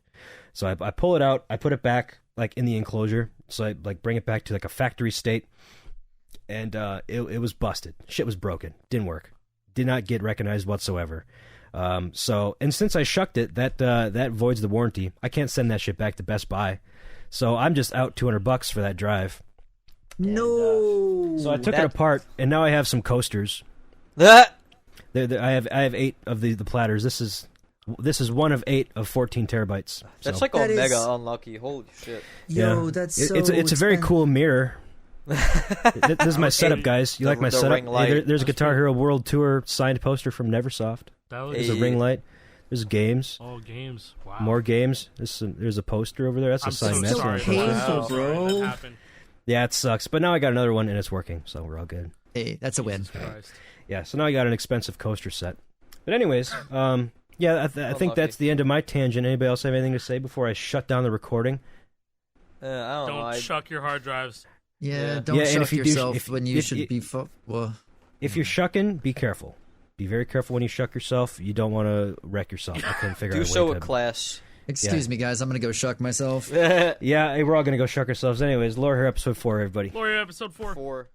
So I pull it out, I put it back like in the enclosure. So I like bring it back to like a factory state. And it was busted. Shit was broken. Didn't work. Did not get recognized whatsoever. And since I shucked it, that voids the warranty. I can't send that shit back to Best Buy. So I'm just out $200 for that drive. No. So I took it apart, and now I have some coasters. I have 8 of the platters. This is one of 8 of 14 terabytes. That's like mega unlucky. Holy shit! Yo, yeah. That's so. It's a very cool mirror. This is my setup, guys. You like my setup? Hey, there's a Guitar Hero World Tour signed poster from Neversoft. There's a ring light. There's games. Oh, games! Wow. More games. There's a poster over there. That's a signed so painful, bro. Yeah, it sucks. But now I got another one, and it's working, so we're all good. Hey, that's a win. Yeah, so now I got an expensive coaster set. But anyways, yeah, I think that's the end of my tangent. Anybody else have anything to say before I shut down the recording? I don't know. Shuck your hard drives. Yeah, don't shuck yourself when you should be... Well, if you're shucking, be careful. Be very careful when you shuck yourself. You don't want to wreck yourself. I couldn't figure out a way to... Do so with class. Excuse me, guys. I'm going to go shuck myself. Yeah, we're all going to go shuck ourselves. Anyways, Lore Here, episode 4, everybody. Lore Here, episode 4.